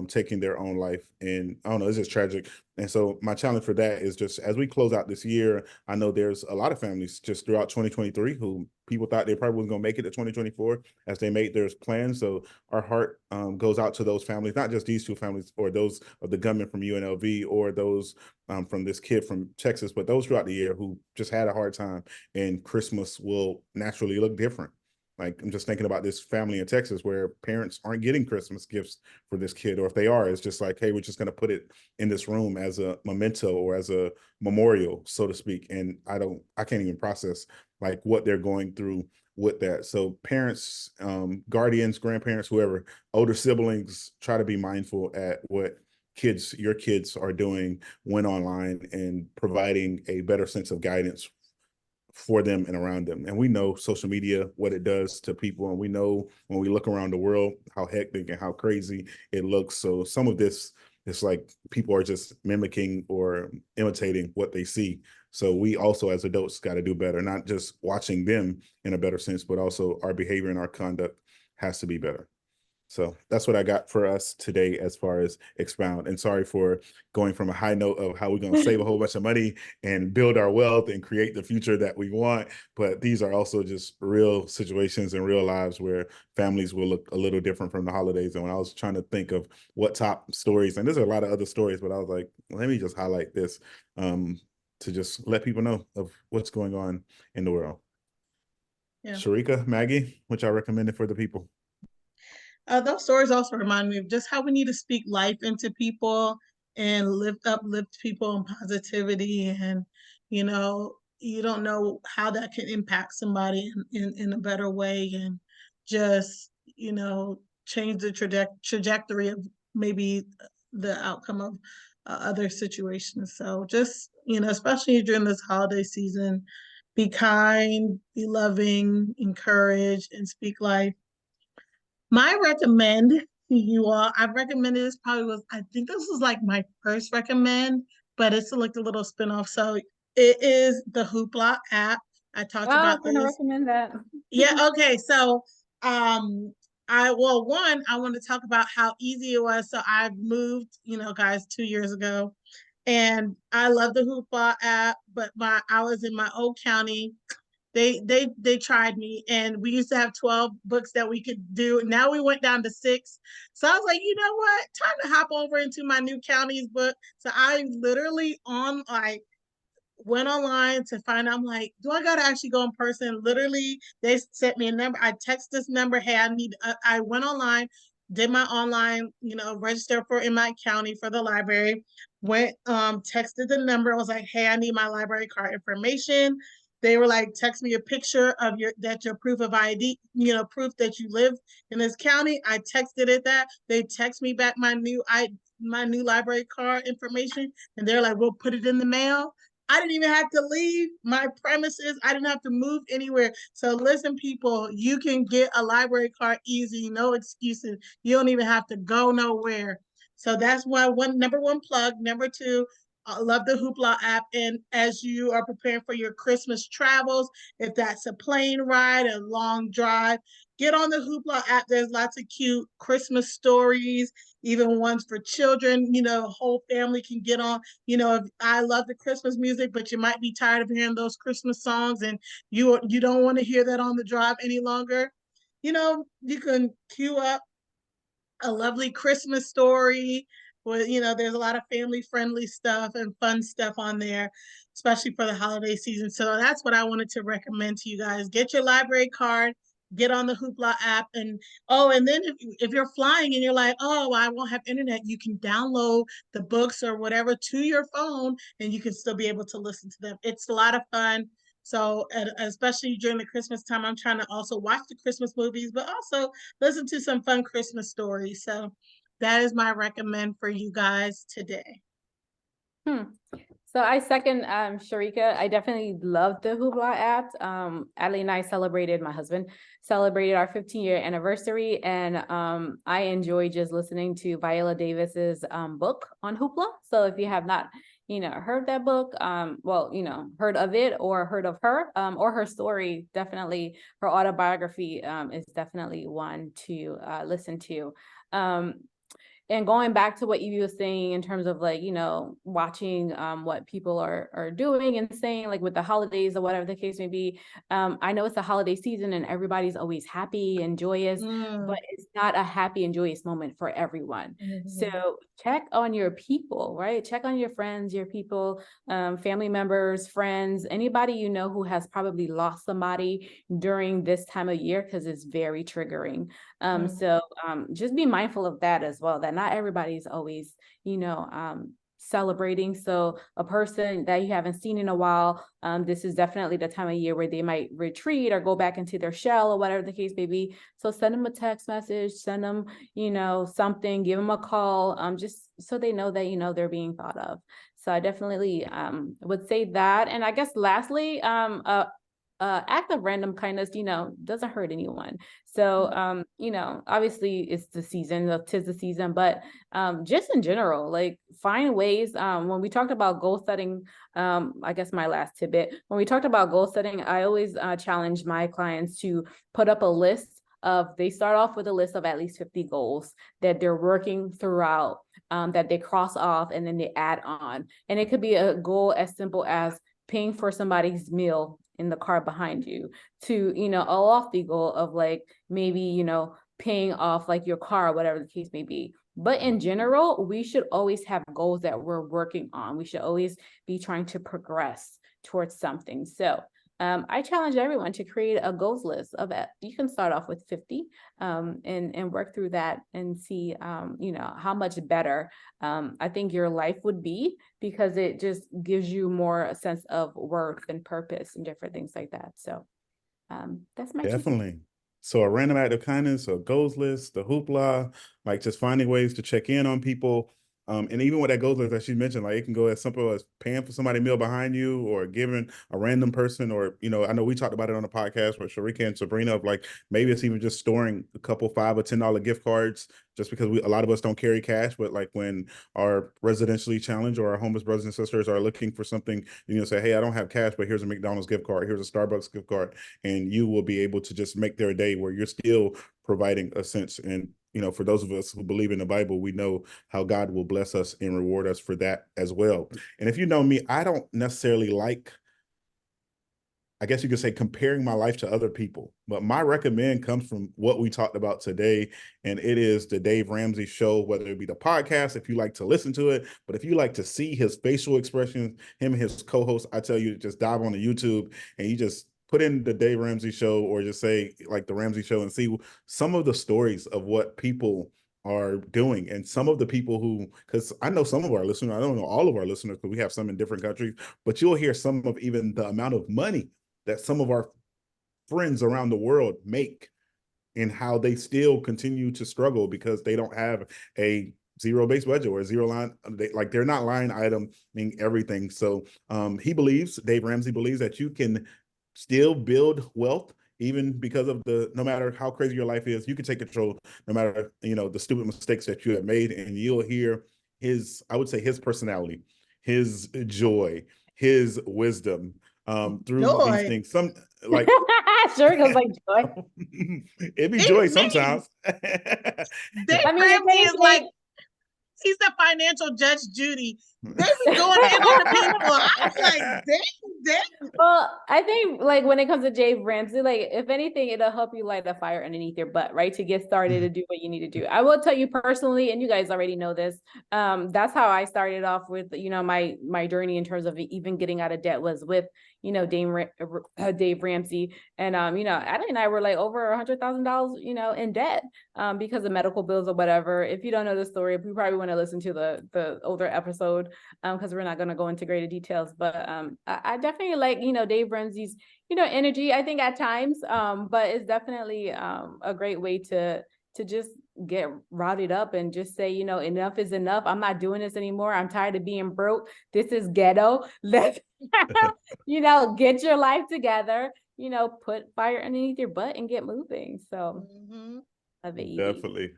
taking their own life. And I don't know, it's just tragic. And so my challenge for that is, just as we close out this year, I know there's a lot of families just throughout 2023 who people thought they probably wasn't going to make it to 2024 as they made their plans. So our heart goes out to those families, not just these two families, or those of the gunman from UNLV, or those from this kid from Texas, but those throughout the year who just had a hard time. And Christmas will naturally look different. Like, I'm just thinking about this family in Texas where parents aren't getting Christmas gifts for this kid, or if they are, it's just like, hey, we're just going to put it in this room as a memento or as a memorial, so to speak. And I can't even process like what they're going through with that. So parents, guardians, grandparents, whoever, older siblings, try to be mindful at what your kids are doing when online, and providing a better sense of guidance for them and around them. And we know social media, what it does to people. And we know when we look around the world, how hectic and how crazy it looks. So some of this, it's like people are just mimicking or imitating what they see. So we also, as adults, got to do better, not just watching them in a better sense, but also our behavior and our conduct has to be better. So that's what I got for us today as far as expound. And sorry for going from a high note of how we're going to save a whole bunch of money and build our wealth and create the future that we want. But these are also just real situations and real lives where families will look a little different from the holidays. And when I was trying to think of what top stories, and there's a lot of other stories, but I was like, let me just highlight this to just let people know of what's going on in the world. Yeah. Sharika, Maggie, which I recommended for the people. Those stories also remind me of just how we need to speak life into people and uplift people and positivity. And, you don't know how that can impact somebody in a better way, and just, change the trajectory of maybe the outcome of other situations. So just, especially during this holiday season, be kind, be loving, encourage, and speak life. My recommend to you all, I've recommended this I think this was like my first recommend, but it's like a little spinoff. So it is the Hoopla app. I Oh, talked I was about gonna this. recommend that. Yeah, okay. So I want to talk about how easy it was. So I moved, guys, 2 years ago. And I love the Hoopla app, but I was in my old county. They tried me, and we used to have 12 books that we could do. Now we went down to 6. So I was like, you know what? Time to hop over into my new county's book. So I literally went online to find out. I'm like, do I gotta actually go in person? Literally, they sent me a number. I text this number. Hey, I went online, did my online, register for in my county for the library. Went, texted the number. I was like, hey, I need my library card information. They were like, text me a picture of your proof of ID, proof that you live in this county. I texted it that. They text me back my new library card information, and they're like, we'll put it in the mail. I didn't even have to leave my premises. I didn't have to move anywhere. So listen, people, you can get a library card easy, no excuses. You don't even have to go nowhere. So that's why number one plug. Number two, I love the Hoopla app. And as you are preparing for your Christmas travels, if that's a plane ride, a long drive, get on the Hoopla app. There's lots of cute Christmas stories, even ones for children. Whole family can get on. If I love the Christmas music, but you might be tired of hearing those Christmas songs, and you don't want to hear that on the drive any longer. You can queue up a lovely Christmas story where, there's a lot of family friendly stuff and fun stuff on there, especially for the holiday season. So that's what I wanted to recommend to you guys. Get your library card, get on the Hoopla app. And then if you're flying and you're like, oh, I won't have internet, you can download the books or whatever to your phone, and you can still be able to listen to them. It's a lot of fun. So, especially during the Christmas time, I'm trying to also watch the Christmas movies, but also listen to some fun Christmas stories. So that is my recommend for you guys today. So I second Sharika. I definitely love the Hoopla app. Adley and my husband celebrated our 15-year anniversary, and I enjoy just listening to Viola Davis's book on Hoopla. So if you have not heard that book, heard of it or heard of her or her story, definitely her autobiography is definitely one to listen to. And going back to what you were saying in terms of watching what people are doing and saying, like with the holidays or whatever the case may be. I know it's the holiday season and everybody's always happy and joyous, but it's not a happy and joyous moment for everyone. So check on your people, right? Check on your friends, your people, family members, friends, anybody who has probably lost somebody during this time of year, because it's very triggering. So just be mindful of that as well, that not everybody's always, celebrating. So a person that you haven't seen in a while, this is definitely the time of year where they might retreat or go back into their shell or whatever the case may be. So send them a text message, send them, something, give them a call, just so they know that, they're being thought of. So I definitely would say that. And I guess lastly, act of random kindness, doesn't hurt anyone. So, obviously it's the season, 'tis the season, but just in general, like find ways. When we talked about goal setting, I guess my last tidbit, when we talked about goal setting, I always challenge my clients to put up a list they start off with a list of at least 50 goals that they're working throughout, that they cross off and then they add on. And it could be a goal as simple as paying for somebody's meal in the car behind you, to a lofty goal of maybe paying off your car, whatever the case may be. But in general, we should always have goals that we're working on. We should always be trying to progress towards something. So I challenge everyone to create a goals list of it. You can start off with 50 and work through that and see how much better I think your life would be, because it just gives you more a sense of worth and purpose and different things like that. So that's my definitely. So a random act of kindness, a goals list, the Hoopla, like just finding ways to check in on people. And even with that goals list that she mentioned, like it can go as simple as paying for somebody meal behind you, or giving a random person, or, you know, I know we talked about it on the podcast with Sharika and Sabrina, of like, maybe it's even just storing a couple $5 or $10 gift cards, just because a lot of us don't carry cash. But like when our residentially challenged or our homeless brothers and sisters are looking for something, you know, say, hey, I don't have cash, but here's a McDonald's gift card, here's a Starbucks gift card, and you will be able to just make their day where you're still providing a sense. And, you know, for those of us who believe in the Bible, we know how God will bless us and reward us for that as well. And if you know me, I don't necessarily like, I guess you could say, comparing my life to other people, but my recommend comes from what we talked about today. And it is the Dave Ramsey Show, whether it be the podcast, if you like to listen to it, but if you like to see his facial expressions, him and his co-host, I tell you, just dive on the YouTube and you just put in the Dave Ramsey Show, or just say like the Ramsey Show, and see some of the stories of what people are doing. And some of the people who, because I know some of our listeners, I don't know all of our listeners, because we have some in different countries, but you'll hear some of even the amount of money that some of our friends around the world make, and how they still continue to struggle because they don't have a zero-based budget or a zero line. They're not line iteming everything. So Dave Ramsey believes that you can still build wealth, even because of no matter how crazy your life is, you can take control no matter, you know, the stupid mistakes that you have made. And you'll hear I would say his personality, his joy, his wisdom, through these Joy. things. Some like Sure goes like joy. it'd be He joy mean. sometimes. Dave I mean, if Ramsey is like, anything, he's the financial Judge Judy. They be going in on the people. I'm like, dang. well, I think like when it comes to Dave Ramsey, like if anything, it'll help you light a fire underneath your butt, right? To get started to do what you need to do. I will tell you personally, and you guys already know this. That's how I started off with, you know, my journey in terms of even getting out of debt was with, you know, Dave Ramsey. And you know, Addie and I were like over $100,000, you know, in debt because of medical bills or whatever. If you don't know the story, we probably want to listen to the older episode because we're not going to go into greater details. But I definitely like, you know, Dave Ramsey's, you know, energy, I think at times, but it's definitely a great way to just get routed up and just say, you know, enough is enough. I'm not doing this anymore. I'm tired of being broke. This is ghetto. Let's, you know, get your life together, you know, put fire underneath your butt and get moving. So love it, Definitely.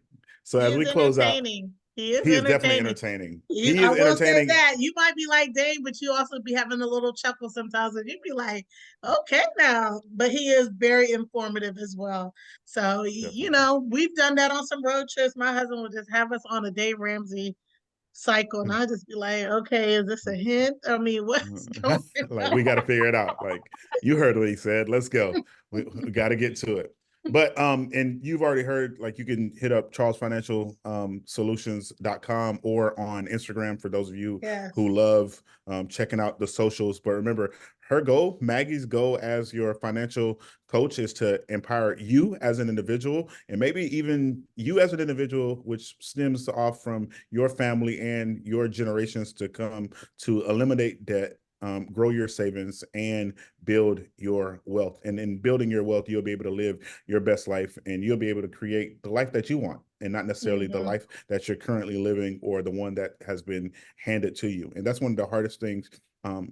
So He as is we close out, entertaining. He is he is definitely entertaining. entertaining. He I is will say entertaining. that. You might be like Dave, but you also be having a little chuckle sometimes, and you'd be like, okay now. But he is very informative as well. So, you know, we've done that on some road trips. My husband would just have us on a Dave Ramsey cycle, and I'd just be like, okay, is this a hint? I mean, what's going Like, on? we got to figure it out. Like, you heard what he said. Let's go. We got to get to it. But and you've already heard, like, you can hit up charlesfinancialsolutions.com or on Instagram for those of you Yes. who love checking out the socials. But remember, her goal, Maggie's goal as your financial coach, is to empower you as an individual, and maybe even you as an individual, which stems off from your family and your generations to come, to eliminate debt, grow your savings, and build your wealth. And in building your wealth, you'll be able to live your best life, and you'll be able to create the life that you want, and not necessarily the life that you're currently living or the one that has been handed to you. And that's one of the hardest things,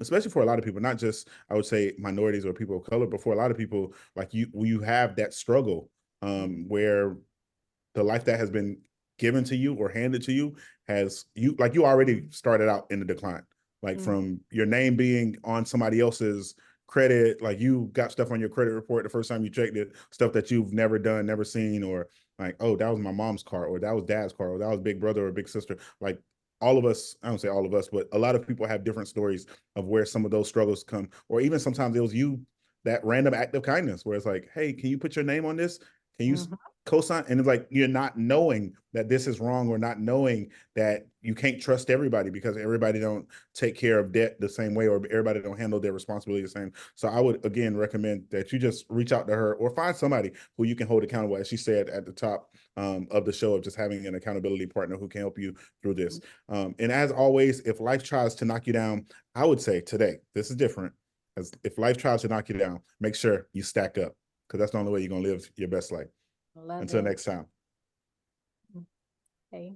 especially for a lot of people, not just, I would say, minorities or people of color, but for a lot of people, like you have that struggle where the life that has been given to you or handed to you you already started out in the decline, like from your name being on somebody else's credit, like you got stuff on your credit report the first time you checked it, stuff that you've never done, never seen, or like, oh, that was my mom's car, or that was dad's car, or that was big brother or big sister. Like, all of us, I don't say all of us, but a lot of people have different stories of where some of those struggles come, or even sometimes it was you, that random act of kindness where it's like, hey, can you put your name on this? Can you co-sign? And it's like, you're not knowing that this is wrong, or not knowing that you can't trust everybody because everybody don't take care of debt the same way, or everybody don't handle their responsibility the same. So I would, again, recommend that you just reach out to her or find somebody who you can hold accountable, as she said at the top of the show, of just having an accountability partner who can help you through this. And as always, if life tries to knock you down, I would say today, this is different. As if life tries to knock you down, make sure you stack up. because that's the only way you're gonna live your best life. Love Until it. next time. Okay.